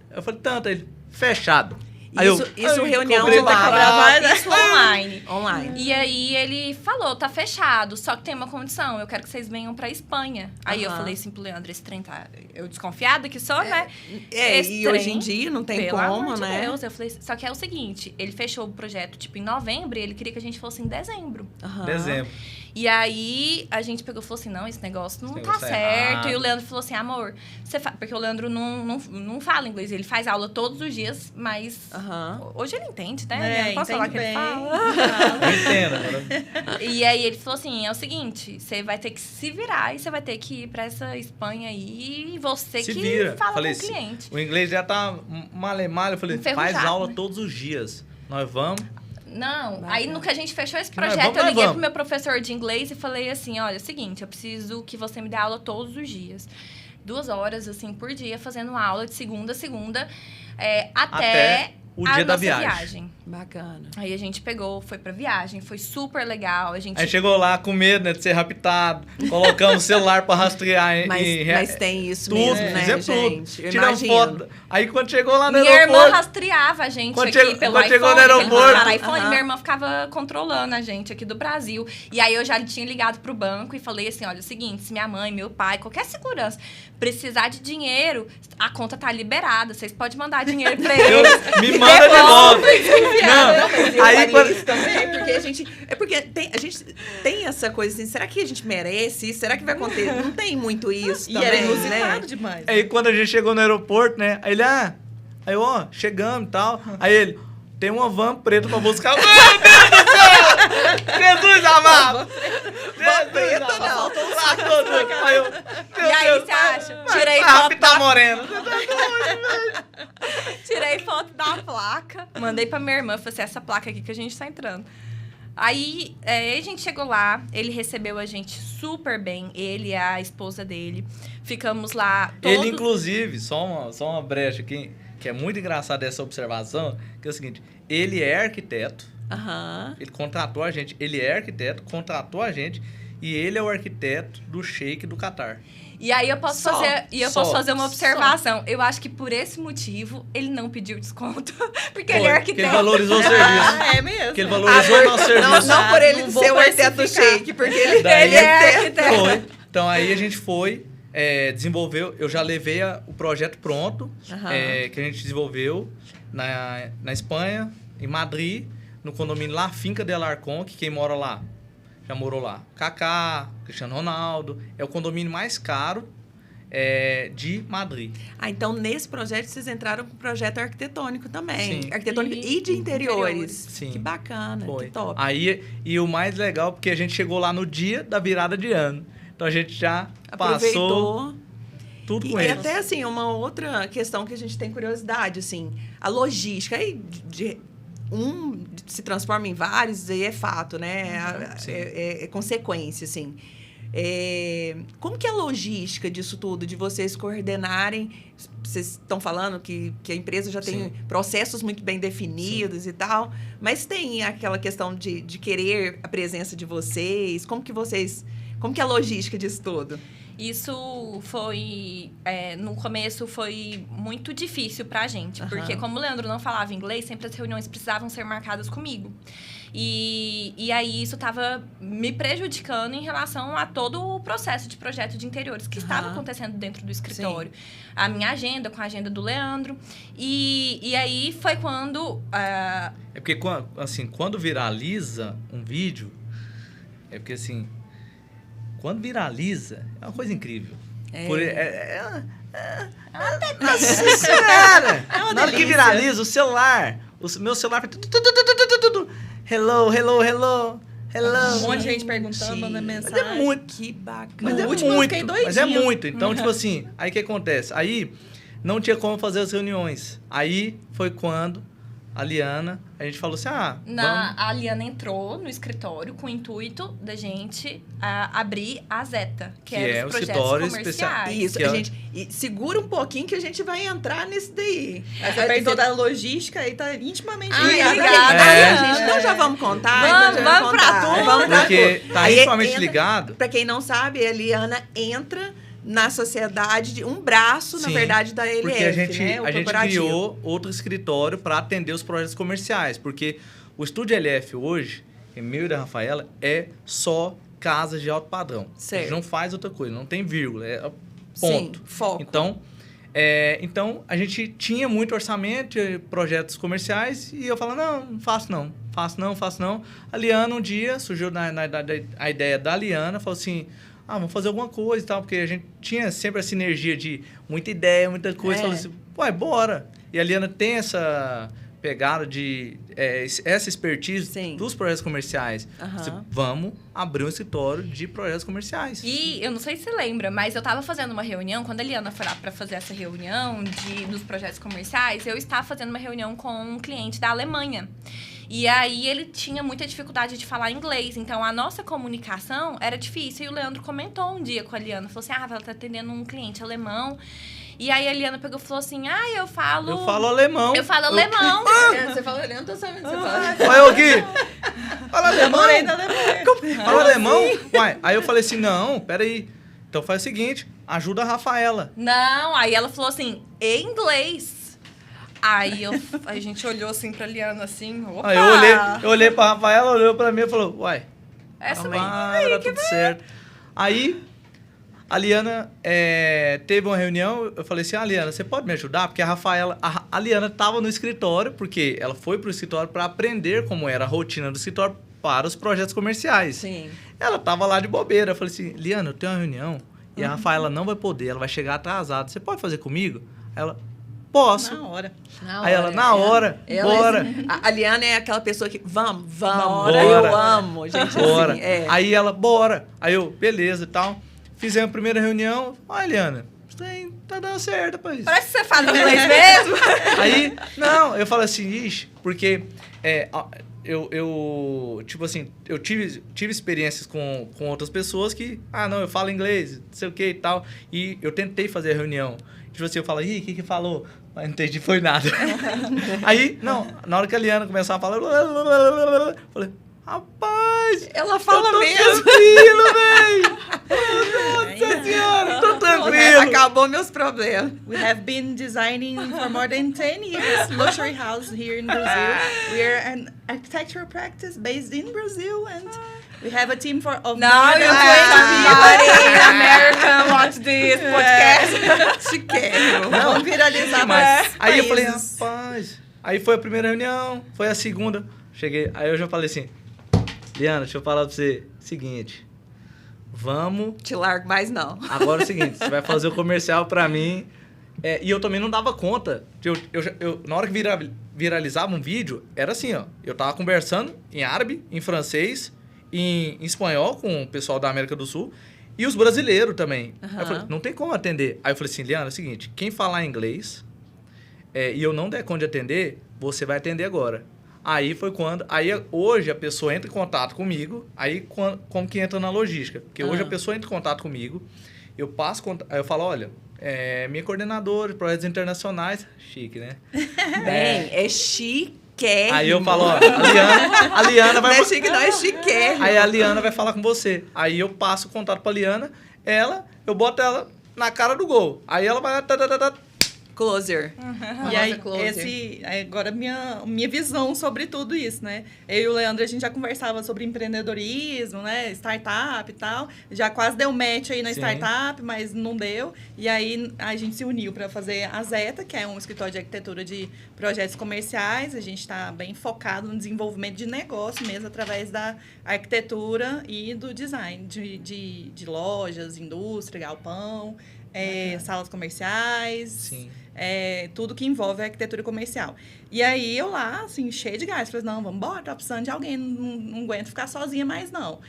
eu falei, tanto. Aí ele, fechado. Aí Isso reunião cobrei pra online. Isso online. Online. E aí ele falou, tá fechado, só que tem uma condição, eu quero que vocês venham pra Espanha. Aí eu Aham. falei assim pro Leandro, esse trem tá... Eu desconfiada que sou, né? Esse E hoje trem, em dia não tem Pelo como, amor de né? Deus. Eu falei, só que é o seguinte, ele fechou o projeto, tipo, em novembro, e ele queria que a gente fosse em dezembro. Aham. Dezembro. E aí, a gente pegou e falou assim, não, esse negócio não Esse tá negócio tá certo. errado. E o Leandro falou assim, amor, porque o Leandro não fala inglês, ele faz aula todos os dias, mas Aham. hoje ele entende, né? É, Posso falar que entende ele bem. fala? Eu entendo. Agora. E aí ele falou assim, é o seguinte, você vai ter que se virar e você vai ter que ir pra essa Espanha aí e você Se que vira. fala Falei, com o cliente. O inglês já tá malemalho. Eu falei, faz Enferrujado, aula né? todos os dias. Nós vamos. Não, Bacana. aí no que a gente fechou esse Nós projeto, vamos, eu nós liguei vamos. pro meu professor de inglês e falei assim, olha, é o seguinte, eu preciso que você me dê aula todos os dias. 2 horas, assim, por dia, fazendo aula de segunda a segunda, até o a dia da nossa viagem. Bacana. Aí a gente pegou, foi pra viagem, foi super legal. A gente Aí chegou lá com medo, né, de ser raptado. Colocamos o celular pra rastrear. Mas tem isso tudo, mesmo, né, fizemos gente? tudo. Eu Tiramos imagino. foto. Aí quando chegou lá no Minha irmã aeroporto... rastreava a gente Quando aqui chegou- pelo quando iPhone. chegou no que ele aeroporto- mandava iPhone, Aham. minha irmã ficava controlando a gente aqui do Brasil. E aí eu já tinha ligado pro banco e falei assim, olha, é o seguinte, se minha mãe, meu pai, qualquer segurança precisar de dinheiro, a conta tá liberada, vocês podem mandar dinheiro pra eles. Me manda de volta. Não, mas eu Aí faria quando- isso também, porque a gente... É porque a gente tem essa coisa assim, será que a gente merece isso? Será que vai acontecer? Não tem muito isso E também, era né? inusitado demais. Aí quando a gente chegou no aeroporto, né? Aí ele, aí ó, chegamos e tal. Aí ele, tem uma van preta pra buscar. Meu Deus do céu! Jesus amado! Van preta, não. Lá todo. Aí eu, E aí, você acha? Tirei a foto tá da moreno. Tirei foto da placa, mandei pra minha irmã, falei assim, essa placa aqui que a gente tá entrando. Aí, a gente chegou lá, ele recebeu a gente super bem, ele e a esposa dele. Ficamos lá todos... Ele, inclusive, só uma brecha aqui, que é muito engraçada essa observação, que é o seguinte, ele é arquiteto, Aham. ele contratou a gente, ele é arquiteto, contratou a gente, e ele é o arquiteto do Sheik do Catar. E aí eu posso Só, posso fazer uma observação. Eu acho que por esse motivo ele não pediu desconto, porque ele é Porque arquiteto. ele valorizou o serviço. Ah, é mesmo. Porque ele valorizou o nosso serviço. Não por ele Não vou ser o arquiteto precificar. shake, porque ele Daí- é arquiteto. Foi. Então aí a gente foi, desenvolveu, eu já levei o projeto pronto, Aham. que a gente desenvolveu na Espanha, em Madrid, no condomínio La Finca de Alarcón, que quem mora lá, já morou lá. Kaká, Cristiano Ronaldo, é o condomínio mais caro de Madrid. Ah, então nesse projeto vocês entraram com o projeto arquitetônico também. Sim. Arquitetônico e de interiores. Sim. Que bacana, Foi. que top. Aí, e o mais legal, porque a gente chegou lá no dia da virada de ano. Então a gente já passou Aproveitou. tudo com E eles. até, assim, uma outra questão que a gente tem curiosidade, assim, a logística, aí um se transforma em vários, aí é fato, né? Sim. É consequência, assim. Como que é a logística disso tudo, de vocês coordenarem? Vocês estão falando que a empresa já tem Sim. processos muito bem definidos e tal, mas tem aquela questão de querer a presença de vocês? Como que é a logística disso tudo? Isso foi... no começo foi muito difícil pra gente. Aham. Porque como o Leandro não falava inglês, sempre as reuniões precisavam ser marcadas comigo. E aí isso estava me prejudicando em relação a todo o processo de projeto de interiores que estava Aham. acontecendo dentro do escritório. A minha agenda com a agenda do Leandro. E aí foi quando... É porque, assim, quando viraliza um vídeo, é porque, assim, quando viraliza, é uma coisa incrível. Nossa senhora! Na hora que viraliza, o celular, meu celular faz... Hello, hello, hello, hello. Um monte de gente perguntando, mandando Mas mensagem. é muito. Que bacana. Mas No é último eu muito, fiquei mas é doidinha. muito. Então, tipo assim, aí o que acontece? Aí não tinha como fazer as reuniões. Aí foi quando a Liana, a gente falou assim, vamos... A Liana entrou no escritório com o intuito da gente abrir a Zeta, que Que é é os o projetos escritório comerciais. Isso, Que a é- gente segura um pouquinho que a gente vai entrar nesse daí. Aí você perguntou da logística e tá intimamente Ai, ligada. ligada. gente, então já vamos contar. Vamos, então já vamos pra contar. tudo. Vamos pra Porque tudo. tá Aí intimamente entra- ligado. Pra quem não sabe, a Eliana entra na sociedade de um braço, na Sim, verdade, da LF, Porque a gente, né? O a gente corporativo. criou outro escritório para atender os projetos comerciais. Porque o Estúdio LF hoje, em meu e da Rafaela, é só casas de alto padrão. A Certo. gente não faz outra coisa, não tem vírgula, é Sim, ponto. foco. Então, a gente tinha muito orçamento, projetos comerciais, e eu falava, não faço não. faço não. A Liana, um dia, surgiu a ideia da Liana, falou assim, vamos fazer alguma coisa e tal, porque a gente tinha sempre a sinergia de muita ideia, muita coisa. Falou assim, bora. E a Liana tem essa pegada de essa expertise dos projetos comerciais. Vamos abrir um escritório de projetos comerciais. E eu não sei se você lembra, mas eu tava fazendo uma reunião, quando a Liana foi lá pra fazer essa reunião dos projetos comerciais, eu estava fazendo uma reunião com um cliente da Alemanha. E aí ele tinha muita dificuldade de falar inglês, então a nossa comunicação era difícil. E o Leandro comentou um dia com a Liana, falou assim, ela tá atendendo um cliente alemão. E aí a Liana pegou e falou assim, eu falo alemão. Você fala alemão, eu tô sabendo que você fala. Olha eu aqui. Fala alemão? Alemanha. Fala alemão? Aí eu falei assim, não, peraí. Então faz o seguinte, ajuda a Rafaela. Não, aí ela falou assim, em inglês. Aí a gente olhou assim pra Liana, assim, opa! Aí eu olhei pra Rafaela, olhou pra mim e falou, essa tá tudo certo. Aí a Liana teve uma reunião, eu falei assim, Liana, você pode me ajudar? Porque a Rafaela, a Liana estava no escritório, porque ela foi para o escritório para aprender como era a rotina do escritório para os projetos comerciais. Sim. Ela estava lá de bobeira, eu falei assim, Liana, eu tenho uma reunião e a Rafaela não vai poder, ela vai chegar atrasada, você pode fazer comigo? Ela, posso. Na hora. Aí ela, na hora, bora. A Liana é aquela pessoa que, vamos. Bora. Eu amo, gente, bora. assim. Aí ela, bora. Aí eu, beleza e tal. Fizemos a primeira reunião. Liana, tá dando certo, rapaz. Parece que você fala inglês mesmo. Aí, não, eu falo assim, ixi, porque eu tipo assim, eu tive experiências com outras pessoas que, não, eu falo inglês, não sei o que e tal. E eu tentei fazer a reunião. Tipo assim, eu falo, o que falou? Mas não entendi, foi nada. Aí, não, na hora que a Liana começou a falar, eu falei, rapaz, ela fala mesmo. Tranquilo, velho. Nossa senhora, tô tranquilo. Acabou meus problemas. We have been designing for more than 10 years luxury house here in Brazil. We are an architectural practice based in Brazil and we have a team of more Now than you're 20 somebody in America watch this podcast. Chiquérrimo. Vamos viralizar Mas aí eu falei, países. rapaz. Aí foi a primeira reunião, foi a segunda. Cheguei, aí eu já falei assim, Liana, deixa eu falar pra você. Seguinte, vamos... Te largo mais não. Agora é o seguinte, você vai fazer o comercial pra mim. E eu também não dava conta. Na hora que viralizava um vídeo, era assim, ó. Eu tava conversando em árabe, em francês, em espanhol com o pessoal da América do Sul. E os brasileiros também. Aí eu falei, não tem como atender. Aí eu falei assim, Liana, é o seguinte, quem falar inglês e eu não der conta de atender, você vai atender agora. Aí foi quando... Aí hoje a pessoa entra em contato comigo, aí como que entra na logística? Porque hoje a pessoa entra em contato comigo, eu passo... Aí eu falo, olha, minha coordenadora de projetos internacionais... Chique, né? Bem, é chiquérrimo. Aí eu falo, ó, a Liana vai... Não é chique, não, é chiquérrimo. Aí a Liana vai falar com você. Aí eu passo o contato pra Liana, eu boto ela na cara do gol. Aí ela vai... Closer. E aí, agora minha visão sobre tudo isso, né? Eu e o Leandro, a gente já conversava sobre empreendedorismo, né? Startup e tal. Já quase deu match aí na startup, mas não deu. E aí, a gente se uniu para fazer a Zeta, que é um escritório de arquitetura de projetos comerciais. A gente está bem focado no desenvolvimento de negócio mesmo, através da arquitetura e do design de lojas, indústria, galpão, salas comerciais. Sim. Tudo que envolve a arquitetura comercial. E aí, eu lá, assim, cheia de gás. Falei, não, vamos embora, tá precisando de alguém, não aguento ficar sozinha mais, não.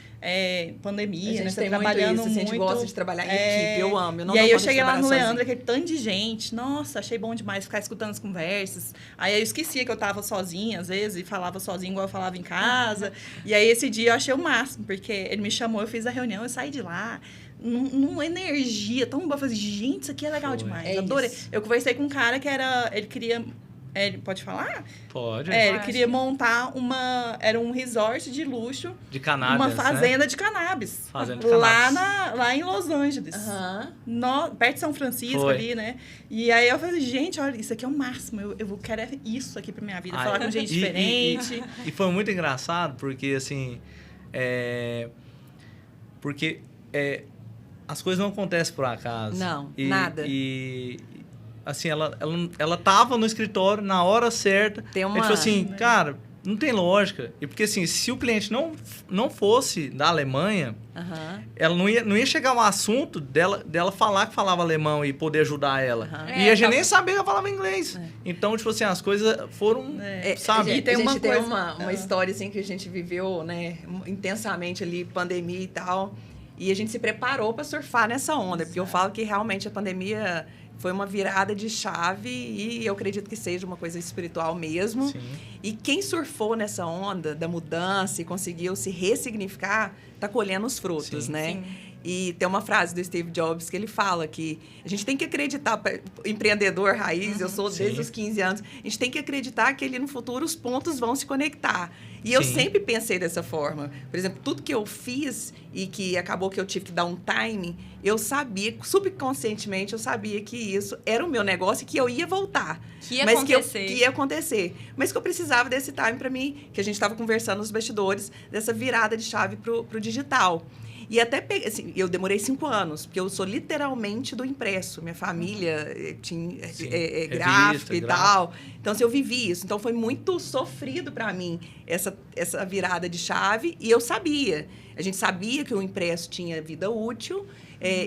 Pandemia, a gente né? Você tem trabalhando muito isso, a gente gosta de trabalhar em equipe, eu amo. Eu não e aí, dou eu conta de cheguei lá no trabalhar Leandro, sozinha. aquele tanto de gente. Nossa, achei bom demais ficar escutando as conversas. Aí, eu esquecia que eu tava sozinha, às vezes, e falava sozinha igual eu falava em casa. E aí, esse dia, eu achei o máximo, porque ele me chamou, eu fiz a reunião, eu saí de lá... Numa energia tão boa. Eu falei, gente, isso aqui é legal demais. Adorei. Isso. Eu conversei com um cara que ele queria... Ele pode falar? Pode. Ele queria montar era um resort de luxo. De cannabis, uma fazenda de cannabis. Fazenda de cannabis. Lá em Los Angeles. Perto de São Francisco ali, né? E aí eu falei, gente, olha, isso aqui é o máximo. Eu quero isso aqui pra minha vida. Falar com gente diferente. E foi muito engraçado, porque assim... as coisas não acontecem por acaso. Não, nada. E assim, ela tava no escritório na hora certa. Tem uma... Ele falou assim, cara, Não tem lógica. E porque, assim, se o cliente não fosse da Alemanha, ela não ia chegar um assunto dela falar que falava alemão e poder ajudar ela. E a gente nem sabia que ela falava inglês. Então, tipo assim, as coisas foram, sabe? E tem uma história, assim, que a gente viveu, né, intensamente ali, pandemia e tal. E a gente se preparou para surfar nessa onda. Porque eu falo que realmente a pandemia foi uma virada de chave e eu acredito que seja uma coisa espiritual mesmo. Sim. E quem surfou nessa onda da mudança e conseguiu se ressignificar, está colhendo os frutos, sim, né? Sim. E tem uma frase do Steve Jobs que ele fala que a gente tem que acreditar, empreendedor raiz, eu sou desde os 15 anos, a gente tem que acreditar que ali no futuro os pontos vão se conectar. E eu sempre pensei dessa forma. Por exemplo, tudo que eu fiz e que acabou que eu tive que dar um timing, eu sabia, subconscientemente, eu sabia que isso era o meu negócio e que eu ia voltar. Que ia acontecer. Mas que eu precisava desse time para mim, que a gente estava conversando nos bastidores, dessa virada de chave pro digital. E até, assim, eu demorei 5 anos, porque eu sou literalmente do impresso. Minha família tinha gráfico e tal. Então, assim, eu vivi isso. Então, foi muito sofrido para mim essa virada de chave. E eu sabia. A gente sabia que o impresso tinha vida útil.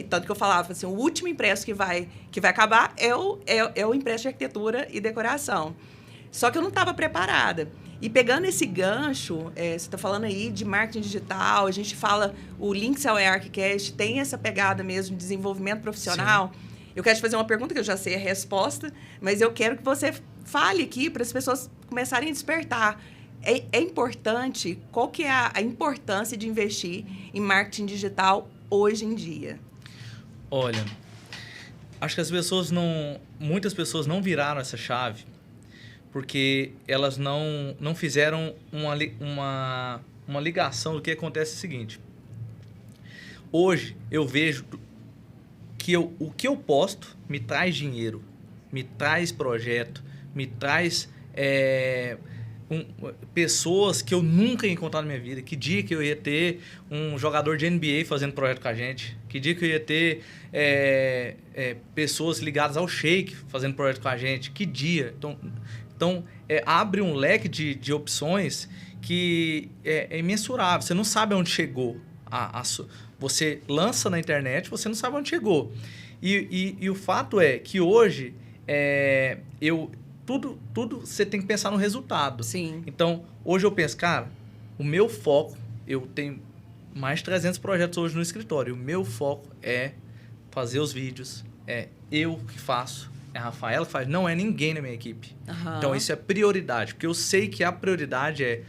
Tanto que eu falava assim, o último impresso que vai acabar é o impresso de arquitetura e decoração. Só que eu não estava preparada. E pegando esse gancho, você está falando aí de marketing digital, a gente fala, o Links ao ArchiCast tem essa pegada mesmo de desenvolvimento profissional. Sim. Eu quero te fazer uma pergunta que eu já sei a resposta, mas eu quero que você fale aqui para as pessoas começarem a despertar. É importante, qual que é a importância de investir em marketing digital hoje em dia? Olha, acho que muitas pessoas não viraram essa chave, porque elas não fizeram uma ligação do que acontece é o seguinte. Hoje, eu vejo que o que eu posto me traz dinheiro, me traz projeto, me traz pessoas que eu nunca ia encontrar na minha vida. Que dia que eu ia ter um jogador de NBA fazendo projeto com a gente? Que dia que eu ia ter pessoas ligadas ao Sheik fazendo projeto com a gente? Que dia? Então, abre um leque de opções que é imensurável. Você não sabe onde chegou. Você lança na internet, você não sabe onde chegou. E o fato é que hoje, tudo você tem que pensar no resultado. Sim. Então, hoje eu penso, cara, o meu foco, eu tenho mais de 300 projetos hoje no escritório. O meu foco é fazer os vídeos, eu que faço. É a Rafaela que faz, não é ninguém na minha equipe. Então, isso é prioridade, porque eu sei que a prioridade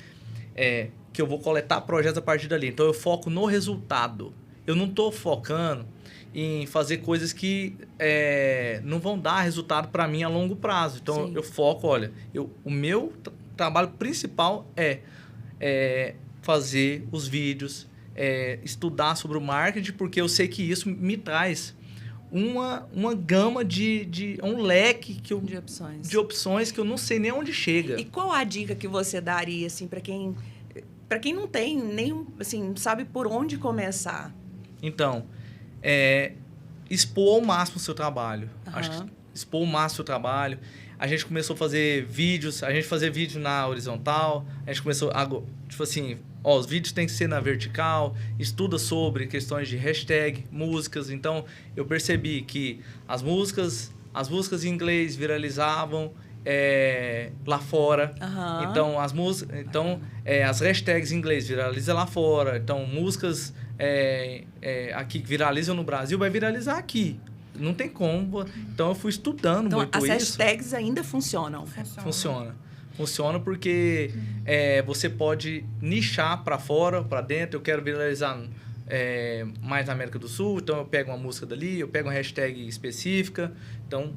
é que eu vou coletar projetos a partir dali. Então, eu foco no resultado. Eu não estou focando em fazer coisas que não vão dar resultado para mim a longo prazo. Então, eu foco, olha, o meu trabalho principal é fazer os vídeos, estudar sobre o marketing, porque eu sei que isso me traz uma gama um leque de opções que eu não sei nem onde chega. E qual a dica que você daria assim para quem não tem nem assim, não sabe por onde começar? Então, expor ao máximo o seu trabalho. Acho que expor ao máximo o seu trabalho. A gente começou a fazer vídeos, vídeo na horizontal, a gente começou tipo assim, os vídeos têm que ser na vertical, estuda sobre questões de hashtag, músicas. Então, eu percebi que as músicas em inglês viralizavam lá fora. Então, as hashtags em inglês viralizam lá fora. Então, músicas aqui que viralizam no Brasil vai viralizar aqui. Não tem como. Então, eu fui estudando muito isso. As hashtags ainda funcionam? Funciona porque você pode nichar para fora, para dentro. Eu quero viralizar mais na América do Sul, então eu pego uma música dali, eu pego uma hashtag específica. Então,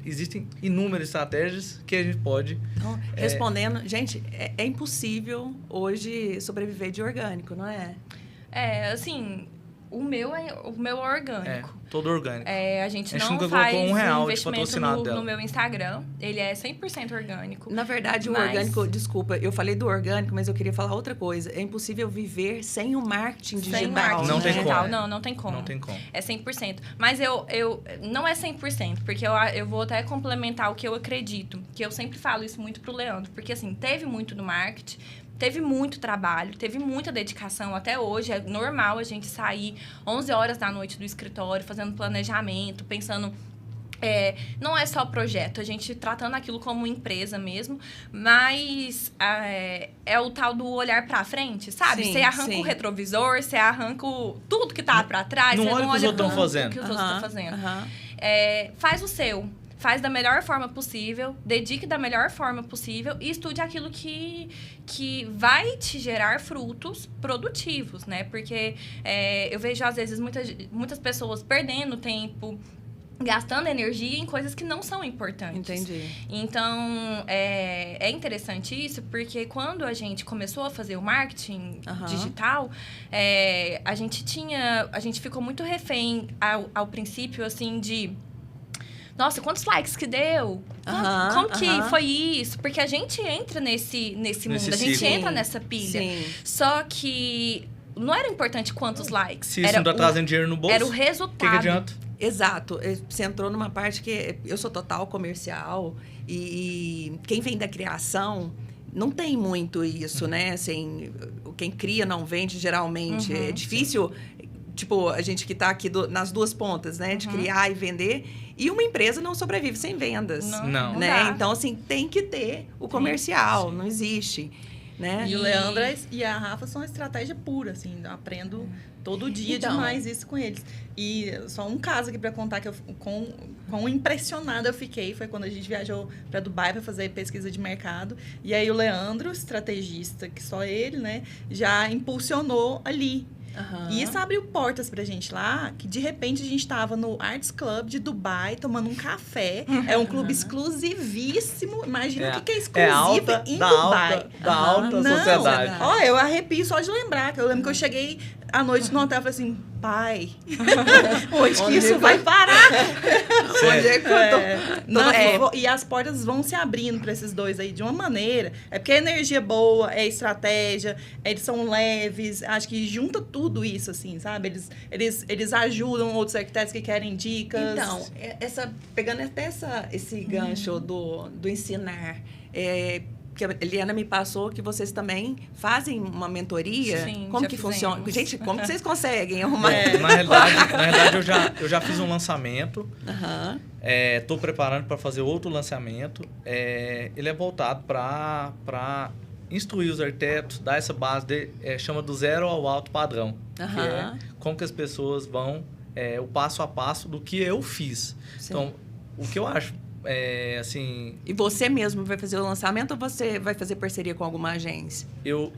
existem inúmeras estratégias que a gente pode... Então, respondendo, gente, é impossível hoje sobreviver de orgânico, não é? Assim... O meu é orgânico. Todo orgânico. A gente A gente não nunca faz colocou R$1 de investimento patrocinado no dela. meu Instagram. Ele é 100% orgânico. Na verdade, o Mas- orgânico, desculpa, eu falei do orgânico, mas eu queria falar outra coisa. É impossível viver sem o marketing Sem digital. marketing Não tem digital. como. Não tem como. Não tem como. É 100%. Mas eu não é 100%, porque eu vou até complementar o que eu acredito. Que eu sempre falo isso muito pro Leandro. Porque, assim, teve muito no marketing, teve muito trabalho, teve muita dedicação. Até hoje é normal a gente sair 11 horas da noite do escritório, fazendo planejamento, pensando... não é só projeto, a gente tratando aquilo como empresa mesmo, mas é o tal do olhar pra frente, sabe? Sim, Você arranca sim. o retrovisor, você arranca tudo que tá pra trás, Não você olha não o que os olha outros tão tanto fazendo. o que os outros estão fazendo. Aham. Faz o seu. Faz da melhor forma possível, dedique da melhor forma possível e estude aquilo que vai te gerar frutos produtivos, né? Porque eu vejo, às vezes, muitas pessoas perdendo tempo, gastando energia em coisas que não são importantes. Entendi. Então, é interessante isso, porque quando a gente começou a fazer o marketing digital, a gente ficou muito refém ao princípio, assim, de... Nossa, quantos likes que deu? Como que foi isso? Porque a gente entra nesse mundo, a gente ciclo. entra nessa pilha. Sim. Só que não era importante quantos likes. Se isso não tá trazendo dinheiro no bolso, Era o o que resultado. adianta? Exato. Você entrou numa parte que eu sou total comercial e quem vem da criação não tem muito isso, né? Assim, quem cria não vende geralmente. É difícil, tipo, a gente que tá aqui nas duas pontas, né? De criar e vender. E uma empresa não sobrevive sem vendas. Não. Né? dá. Então, assim, tem que ter o comercial. Não existe. Né? E o Leandro e a Rafa são uma estratégia pura, assim. Eu aprendo todo dia Então. demais isso com eles. E só um caso aqui para contar que quão impressionada eu fiquei foi quando a gente viajou para Dubai para fazer pesquisa de mercado. E aí o Leandro, estrategista, que só ele, né, já impulsionou ali. E isso abriu portas pra gente lá, que de repente a gente tava no Arts Club de Dubai, tomando um café. É um clube exclusivíssimo. Imagina o que é exclusivo alta, em da Dubai. da alta Não, sociedade. Ó, eu arrepio só de lembrar. Que eu lembro que eu cheguei à noite no hotel e falei assim, pai, onde que isso vai parar? Onde é que eu tô? Não, e as portas vão se abrindo para esses dois aí de uma maneira. É porque a energia é boa, é estratégia, eles são leves, acho que junta tudo isso, assim, sabe? Eles ajudam outros arquitetos que querem dicas. Então, pegando até esse gancho do ensinar, que a Eliana me passou que vocês também fazem uma mentoria. Sim, como já que fizemos. funciona? Gente, como que vocês conseguem arrumar? Na realidade eu já fiz um lançamento. Aham. Estou preparando para fazer outro lançamento. Ele é voltado para instruir os arquitetos, dar essa base, chama do zero ao alto padrão. Que Aham. como que as pessoas vão, o passo a passo do que eu fiz. Sim. Então, o que eu acho, assim... E você mesmo vai fazer o lançamento ou você vai fazer parceria com alguma agência? Eu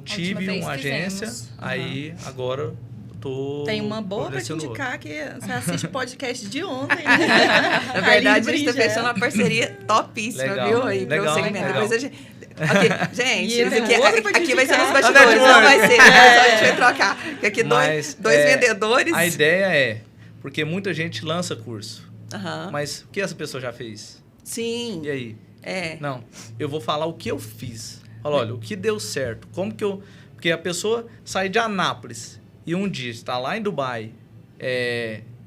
tive vez uma agência, fizemos. aí agora tô... Tem uma boa pra te providenciando indicar que você assiste o podcast de ontem. Na verdade, a gente Aline está Brigel. fechando uma parceria topíssima, Legal, viu? Aí, pro legal, segmento. legal. Depois a gente... Ok, gente, E isso aqui, outra pra te aqui vai ser nos indicar. bastidores, não vai ser. Só a gente vai trocar. Porque aqui Mas, dois vendedores. A ideia porque muita gente lança curso, Aham. mas o que essa pessoa já fez? Sim. E aí? É. Não, eu vou falar o que eu fiz. Fala, olha, o que deu certo, como que eu... Porque a pessoa sai de Anápolis e um dia está lá em Dubai,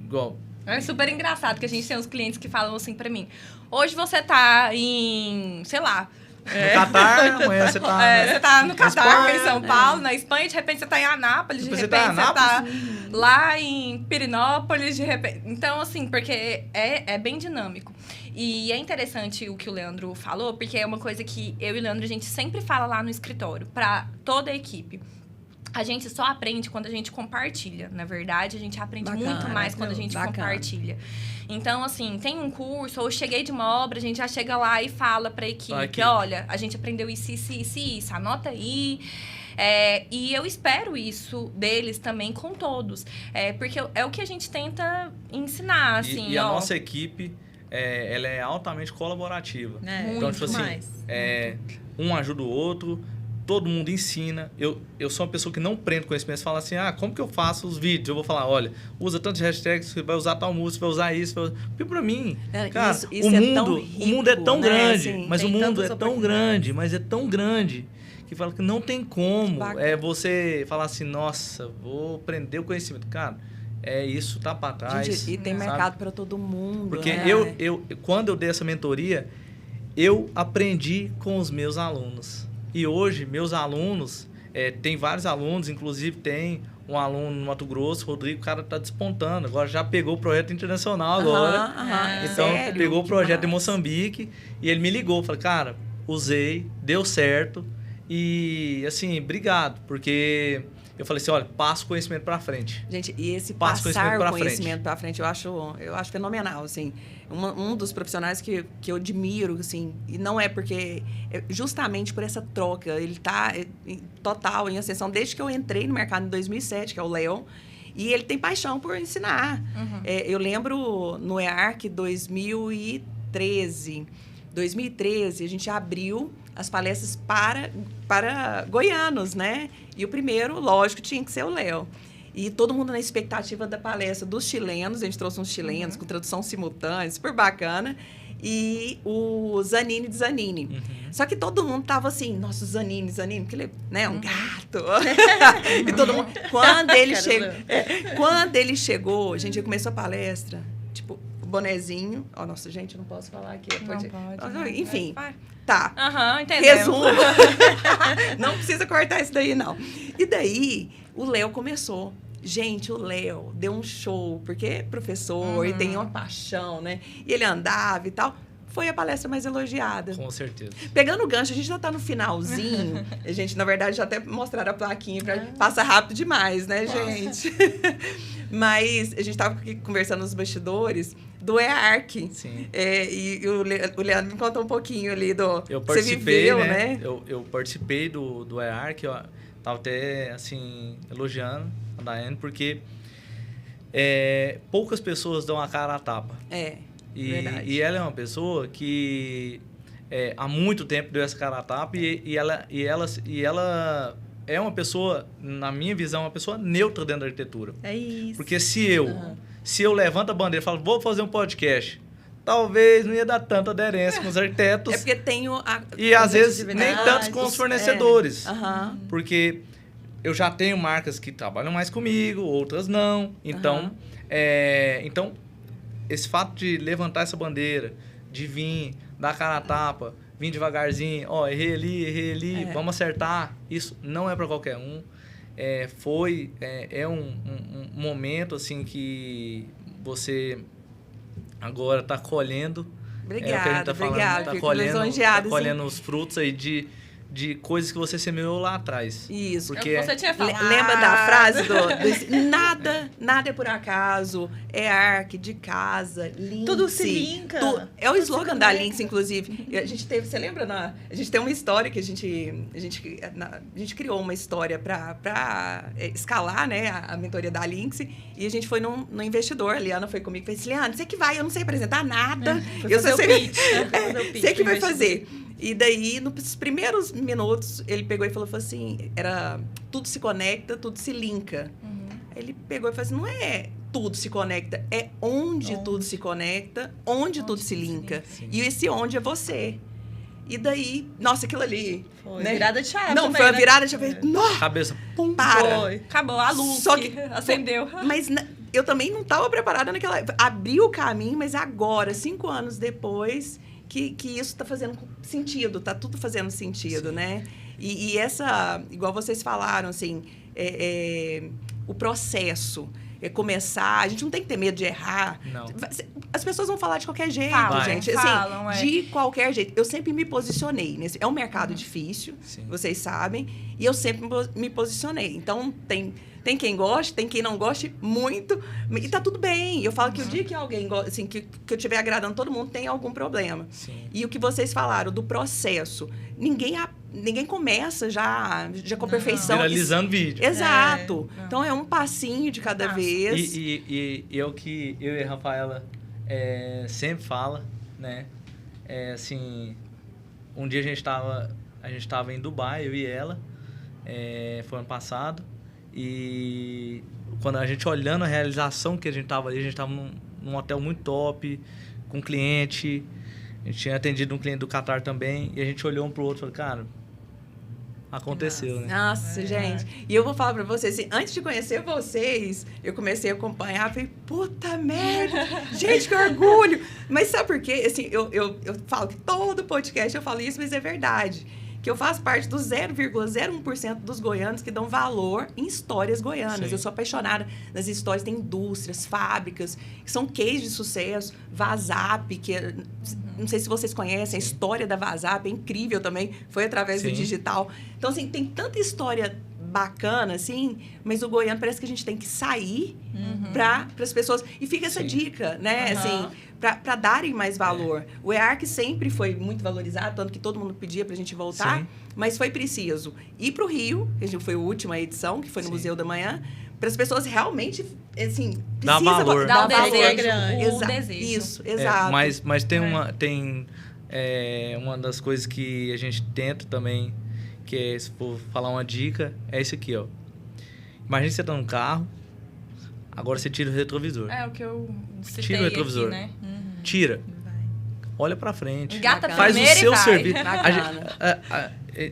igual... É super engraçado que a gente tem uns clientes que falam assim pra mim. Hoje você tá em, sei lá... No Catar, amanhã você tá... você tá no Catar, Espanha, em São Paulo, na Espanha, de repente você tá em Anápolis, de Depois você repente tá em você tá lá em Pirinópolis, de repente... Então, assim, porque é bem dinâmico. E é interessante o que o Leandro falou, porque é uma coisa que eu e o Leandro, a gente sempre fala lá no escritório, pra toda a equipe. A gente só aprende quando a gente compartilha. Na verdade, a gente aprende Bacana, muito mais quando a gente bacana. compartilha. Então, assim, tem um curso, ou eu cheguei de uma obra, a gente já chega lá e fala pra equipe, olha, a gente aprendeu isso, anota aí. E eu espero isso deles também com todos. Porque é o que a gente tenta ensinar, assim, E a nossa equipe, ela é altamente colaborativa. Muito Então, tipo assim, mais. um ajuda o outro. todo mundo ensina. Eu sou uma pessoa que não prende conhecimento. Você fala assim, como que eu faço os vídeos? Eu vou falar, olha, usa tantos hashtags, você vai usar tal música, vai usar isso. Porque pra mim, cara, isso o mundo é tão né? grande, Assim, mas o tem mundo é tantas tão grande, mas é tão grande, que fala que não tem como você falar assim, nossa, vou prender o conhecimento. Cara, isso tá pra trás. Gente, e tem mercado para todo mundo. Porque né? quando eu dei essa mentoria, eu aprendi com os meus alunos. E hoje, meus alunos, tem vários alunos, inclusive tem um aluno no Mato Grosso, Rodrigo, o cara tá despontando. Agora já pegou o projeto internacional agora. Então, sério? pegou o Que projeto em massa. Moçambique e ele me ligou. Falei, cara, usei, deu certo. E, assim, obrigado, porque eu falei assim, olha, passa o conhecimento para frente. Gente, e esse Passa passar conhecimento o pra conhecimento para frente, eu acho fenomenal, assim. Um dos profissionais que eu admiro, assim, e não é porque... justamente por essa troca. Ele tá total em ascensão desde que eu entrei no mercado em 2007, que é o Léo. E ele tem paixão por ensinar. Uhum. Eu lembro no EARC 2013. 2013, a gente abriu as palestras para goianos, né? E o primeiro, lógico, tinha que ser o Léo. E todo mundo na expectativa da palestra dos chilenos. A gente trouxe uns chilenos com tradução simultânea, super bacana. E o Zanini de Zanini. Só que todo mundo tava assim, nossa, o Zanini, porque ele, né, um gato. E todo mundo... Quando ele chegou, a gente começou a palestra, tipo, o bonezinho... nossa, gente, eu não posso falar aqui. Não pode. Enfim, Vai. tá. Entendemos. Resumo. Não precisa cortar isso daí, não. E daí, o Léo começou. Gente, o Léo deu um show, porque é professor e tem uma paixão, né? E ele andava e tal. Foi a palestra mais elogiada. Com certeza. Pegando o gancho, a gente já tá no finalzinho. A gente, na verdade, já até mostraram a plaquinha para passa rápido demais, né, gente? Mas a gente tava aqui conversando nos bastidores do EARC. Sim. E o Leandro me contou um pouquinho ali do... Eu você participei, viveu, né? Eu participei do EARC, eu tava até, assim, elogiando a Daiane, porque poucas pessoas dão a cara à tapa. Verdade. E ela é uma pessoa que há muito tempo deu essa cara à tapa e ela é uma pessoa, na minha visão, uma pessoa neutra dentro da arquitetura. É isso. Porque se eu levanto a bandeira e falo, vou fazer um podcast, talvez não ia dar tanta aderência com os arquitetos. É porque tem e às vezes nem tanto com os fornecedores. Porque eu já tenho marcas que trabalham mais comigo, outras não. Então, então esse fato de levantar essa bandeira, de vir, dar a cara a tapa, vir devagarzinho, errei ali, vamos acertar, isso não é para qualquer um. É um momento assim que você agora está colhendo. Obrigada, obrigada. Está colhendo os frutos aí de coisas que você semeou lá atrás. Isso. Porque você tinha falado. Lembra da frase nada é por acaso, é arque de casa, Lynx. Tudo se linka. É o slogan da Lynx, inclusive. A gente teve, você lembra? A gente tem uma história que a gente criou uma história para escalar, né, a mentoria da Lynx, e a gente foi no investidor, a Liana foi comigo e falou assim, Liana, você que vai, eu não sei apresentar nada. Eu sei você que vai fazer. E daí, nos primeiros minutos, ele pegou e falou assim, tudo se conecta, tudo se linka. Aí ele pegou e falou assim, não é tudo se conecta, é onde tudo se conecta, onde tudo se linka. E esse onde é você. E daí, nossa, aquilo ali... Foi virada de chave. Não, também, foi a né? virada de chave. Nossa, Cabeça, pum, para. Foi. Acabou a luz, Só que acendeu. Mas eu também não estava preparada naquela... Abriu o caminho, mas agora, 5 anos depois... Que isso está fazendo sentido, está tudo fazendo sentido, né? E essa, igual vocês falaram, assim, o processo, começar, a gente não tem que ter medo de errar. Não. As pessoas vão falar de qualquer jeito, gente. Falam, assim, de qualquer jeito. Eu sempre me posicionei. É um mercado difícil, vocês sabem, e eu sempre me posicionei. Então, tem quem goste, tem quem não goste muito, e tá tudo bem. Eu falo que o dia que alguém gosta, assim, que eu estiver agradando todo mundo, tem algum problema. Sim. E o que vocês falaram do processo, ninguém começa já com a perfeição. Viralizando vídeo. Exato. Então é um passinho de cada vez. E eu e a Rafaela sempre fala, né? Assim, um dia a A gente estava em Dubai, eu e ela. Foi ano passado. E quando a gente olhando a realização que a gente tava ali, a gente tava num hotel muito top, com cliente. A gente tinha atendido um cliente do Qatar também. E a gente olhou um pro outro e falou, cara, aconteceu, né? Nossa, gente. E eu vou falar pra vocês, assim, antes de conhecer vocês, eu comecei a acompanhar, falei, puta merda, gente, que orgulho. Mas sabe por quê? Assim, eu falo que todo podcast eu falo isso, mas é verdade. Que eu faço parte dos 0,01% dos goianos que dão valor em histórias goianas. Sim. Eu sou apaixonada nas histórias, tem indústrias, fábricas, que são cases de sucesso. Vazap, que não sei se vocês conhecem, a história da Vazap é incrível também, foi através do digital. Então, assim, tem tanta história bacana, assim, mas o goiano parece que a gente tem que sair para as pessoas. E fica essa dica, né? Assim, para darem mais valor. O EARC sempre foi muito valorizado, tanto que todo mundo pedia para a gente voltar, mas foi preciso ir para o Rio, que foi a última edição, que foi no Museu da Manhã, para as pessoas realmente, assim, dar valor. Dar o valor. desejo. O desejo. Isso, exato. Mas tem uma das coisas que a gente tenta também, que é, se for falar uma dica, é isso aqui, ó. Imagina você tá num carro, agora você tira o retrovisor. É o que eu citei tira o retrovisor. Aqui, né? Tira. Olha pra frente. Engata faz o seu serviço.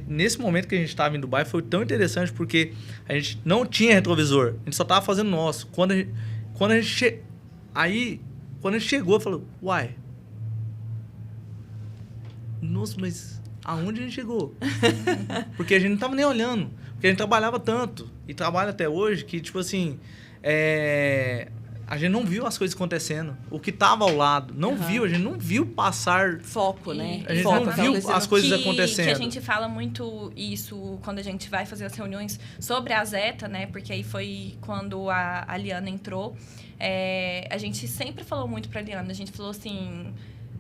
Nesse momento que a gente estava em Dubai, foi tão interessante porque a gente não tinha retrovisor. A gente só tava fazendo nosso. Quando a gente chegou, falou, uai. Nossa, mas aonde a gente chegou? Porque a gente não tava nem olhando. Porque a gente trabalhava tanto. E trabalha até hoje que, tipo assim... a gente não viu as coisas acontecendo. O que tava ao lado. Não viu. A gente não viu passar... Foco, né? A gente Foco, não viu as coisas acontecendo. Que a gente fala muito isso quando a gente vai fazer as reuniões sobre a Zeta, né? Porque aí foi quando a Liana entrou. A gente sempre falou muito pra Liana. A gente falou assim...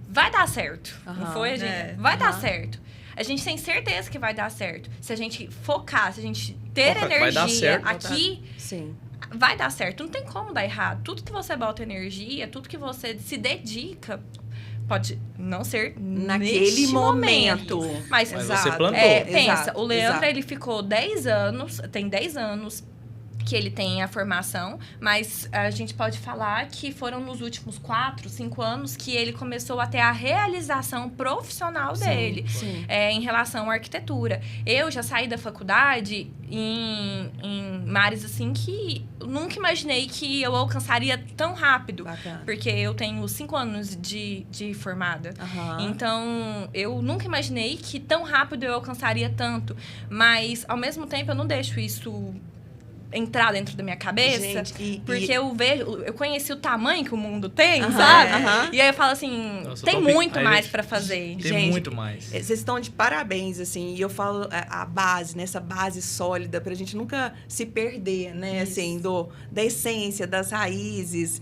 Vai dar certo. Não foi? Vai dar certo. A gente tem certeza que vai dar certo. Se a gente focar, se a gente ter energia aqui... Sim. Vai dar certo. Não tem como dar errado. Tudo que você bota energia, tudo que você se dedica, pode não ser naquele momento. Mas você plantou. Pensa, o Leandro, ele ficou 10 anos, tem 10 anos que ele tem a formação, mas a gente pode falar que foram nos últimos 4, 5 anos que ele começou a ter a realização profissional dele em relação à arquitetura. Eu já saí da faculdade em mares assim que eu nunca imaginei que eu alcançaria tão rápido. Bacana. Porque eu tenho 5 anos de formada. Então, eu nunca imaginei que tão rápido eu alcançaria tanto. Mas, ao mesmo tempo, eu não deixo isso entrar dentro da minha cabeça, gente, porque eu conheci o tamanho que o mundo tem, sabe? E aí eu falo assim, tem muito mais pra fazer. Tem muito mais. Vocês estão de parabéns, assim, e eu falo a base, né, essa base sólida pra gente nunca se perder, né, assim, da essência, das raízes.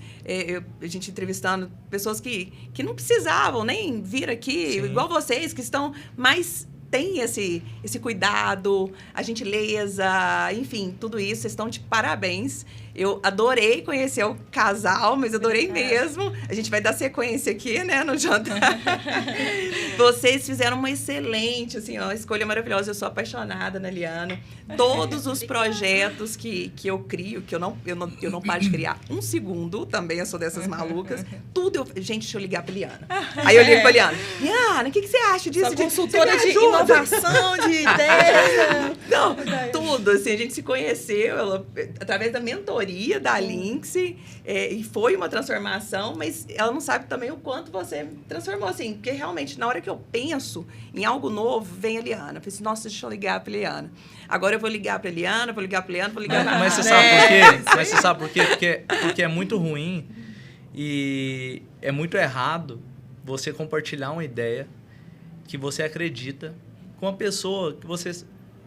A gente entrevistando pessoas que não precisavam nem vir aqui, igual vocês, que estão mais... Tem esse cuidado, a gentileza, enfim, tudo isso. Vocês estão de parabéns. Eu adorei conhecer o casal, mas adorei mesmo. A gente vai dar sequência aqui, né, no jantar. Vocês fizeram uma excelente, assim, ó, escolha maravilhosa. Eu sou apaixonada na Liana. Todos os projetos que eu crio, que eu não paro de criar um segundo, também eu sou dessas malucas. Tudo gente, deixa eu ligar pra Liana. Aí eu ligo pra Liana. Liana, o que você acha disso? Sua consultora de inovação, de ideias. Não, tudo, assim, a gente se conheceu através da mentoria da Lynx, e foi uma transformação, mas ela não sabe também o quanto você transformou, assim, porque realmente, na hora que eu penso em algo novo, vem a Liana. Eu falei assim, nossa, deixa eu ligar pra Liana. Agora eu vou ligar pra Liana, vou ligar pra Liana, vou ligar pra... Mas você sabe por quê? Mas você sabe por quê? Porque é muito ruim e é muito errado você compartilhar uma ideia que você acredita com uma pessoa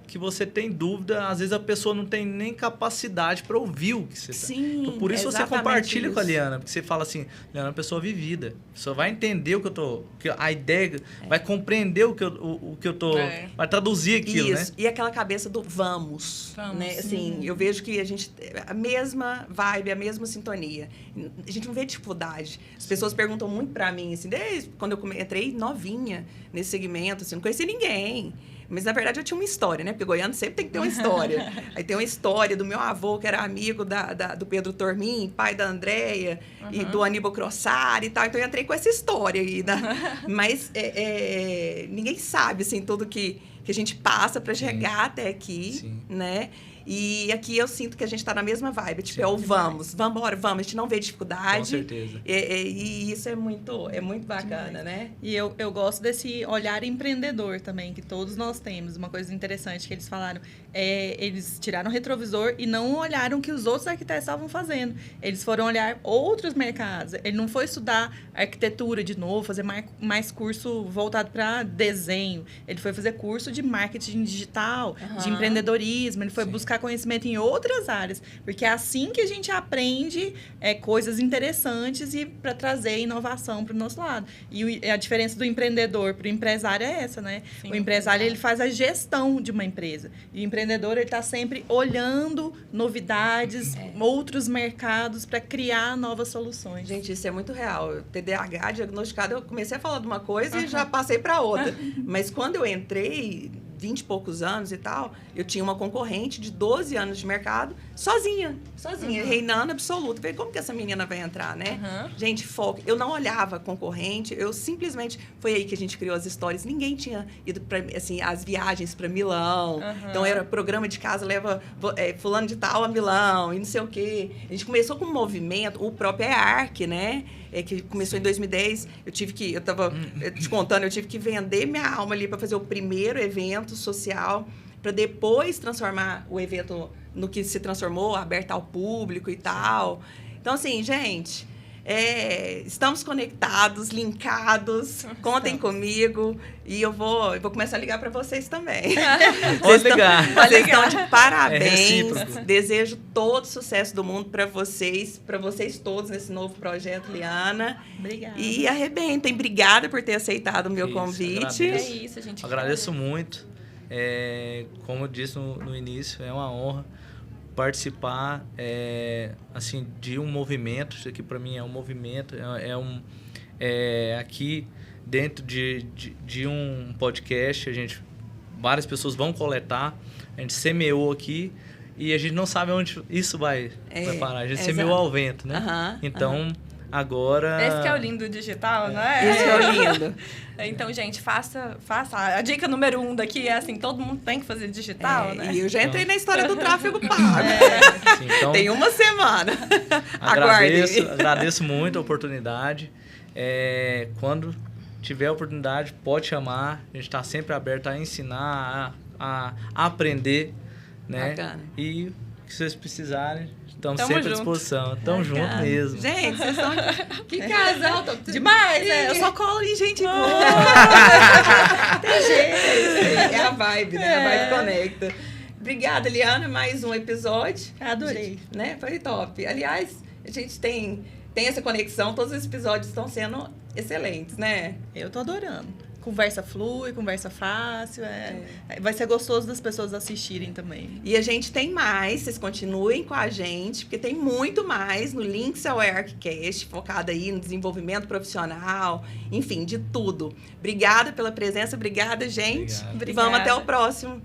que você tem dúvida, às vezes a pessoa não tem nem capacidade para ouvir o que você tá. Sim, então, por isso você compartilha isso com a Liana, porque você fala assim, Liana é uma pessoa vivida, a pessoa vai entender o que eu tô, a ideia, vai compreender o que eu tô, vai traduzir aquilo, isso, né? E aquela cabeça do vamos, né? Assim, eu vejo que a gente, a mesma vibe, a mesma sintonia. A gente não vê dificuldade. As pessoas perguntam muito para mim, assim, desde quando eu entrei novinha nesse segmento, assim, não conhecia ninguém. Mas, na verdade, eu tinha uma história, né? Porque goiano sempre tem que ter uma história. Aí tem uma história do meu avô, que era amigo do Pedro Tormin, pai da Andréia, e do Aníbal Crossari e tal. Então, eu entrei com essa história aí. Mas ninguém sabe, assim, tudo que a gente passa para chegar até aqui, né? E aqui eu sinto que a gente está na mesma vibe. Tipo, vamos embora, vamos. A gente não vê dificuldade. Com certeza. E isso é muito bacana, né? E eu gosto desse olhar empreendedor também, que todos nós temos. Uma coisa interessante que eles falaram, eles tiraram o retrovisor e não olharam o que os outros arquitetos estavam fazendo. Eles foram olhar outros mercados. Ele não foi estudar arquitetura de novo, fazer mais curso voltado para desenho. Ele foi fazer curso de marketing digital, de empreendedorismo. Ele foi buscar conhecimento em outras áreas, porque é assim que a gente aprende coisas interessantes e para trazer inovação para o nosso lado. E a diferença do empreendedor para o empresário é essa, né? Sim, o empresário ele faz a gestão de uma empresa e o empreendedor ele está sempre olhando novidades, outros mercados para criar novas soluções. Gente, isso é muito real. TDAH diagnosticado, eu comecei a falar de uma coisa e já passei para outra. Mas quando eu entrei 20 e poucos anos e tal, eu tinha uma concorrente de 12 anos de mercado, sozinha, reinando absoluto. Falei, como que essa menina vai entrar, né? Gente, foco. Eu não olhava concorrente, eu simplesmente... Foi aí que a gente criou as histórias. Ninguém tinha ido para, assim, as viagens para Milão. Então, era programa de casa, leva fulano de tal a Milão, e não sei o quê. A gente começou com um movimento, o próprio EARC, né? Que começou em 2010, eu estava te contando, eu tive que vender minha alma ali para fazer o primeiro evento social, para depois transformar o evento no que se transformou, aberto ao público e tal. Então, assim, gente, estamos conectados, linkados, contem comigo e eu vou começar a ligar para vocês também. Pode ligar. Vocês estão de parabéns. Desejo todo sucesso do mundo para vocês todos nesse novo projeto, Liana. Obrigada. E arrebentem. Obrigada por ter aceitado o meu convite. É isso, a gente agradeço muito. Como eu disse no início, é uma honra participar assim, de um movimento. Isso aqui para mim é um movimento, aqui dentro de um podcast, várias pessoas vão coletar, a gente semeou aqui e a gente não sabe onde isso vai parar, a gente semeou ao vento, né? Então, agora... Esse que é o lindo digital, não é? Esse é o lindo. Então, gente, faça. A dica número 1 daqui é assim, todo mundo tem que fazer digital, né? E eu já entrei na história do tráfego pago. Sim, então, tem uma semana. Agradeço muito a oportunidade. Quando tiver a oportunidade, pode chamar. A gente está sempre aberto a ensinar, a aprender, né? Bacana. E o que vocês precisarem, estamos Tamo sempre junto. à disposição. Estamos juntos mesmo. Gente, vocês são... Que casal. Demais, eu só colo em gente boa. Tem jeito. É a vibe, né? A vibe conecta. Obrigada, Liana. Mais um episódio. Adorei. Né? Foi top. Aliás, a gente tem essa conexão. Todos os episódios estão sendo excelentes, né? Eu tô adorando. Conversa flui, conversa fácil. Vai ser gostoso das pessoas assistirem também. E a gente tem mais, vocês continuem com a gente, porque tem muito mais no Links ao ArcCast, focado aí no desenvolvimento profissional, enfim, de tudo. Obrigada pela presença, obrigada, gente. Obrigado. E vamos até o próximo.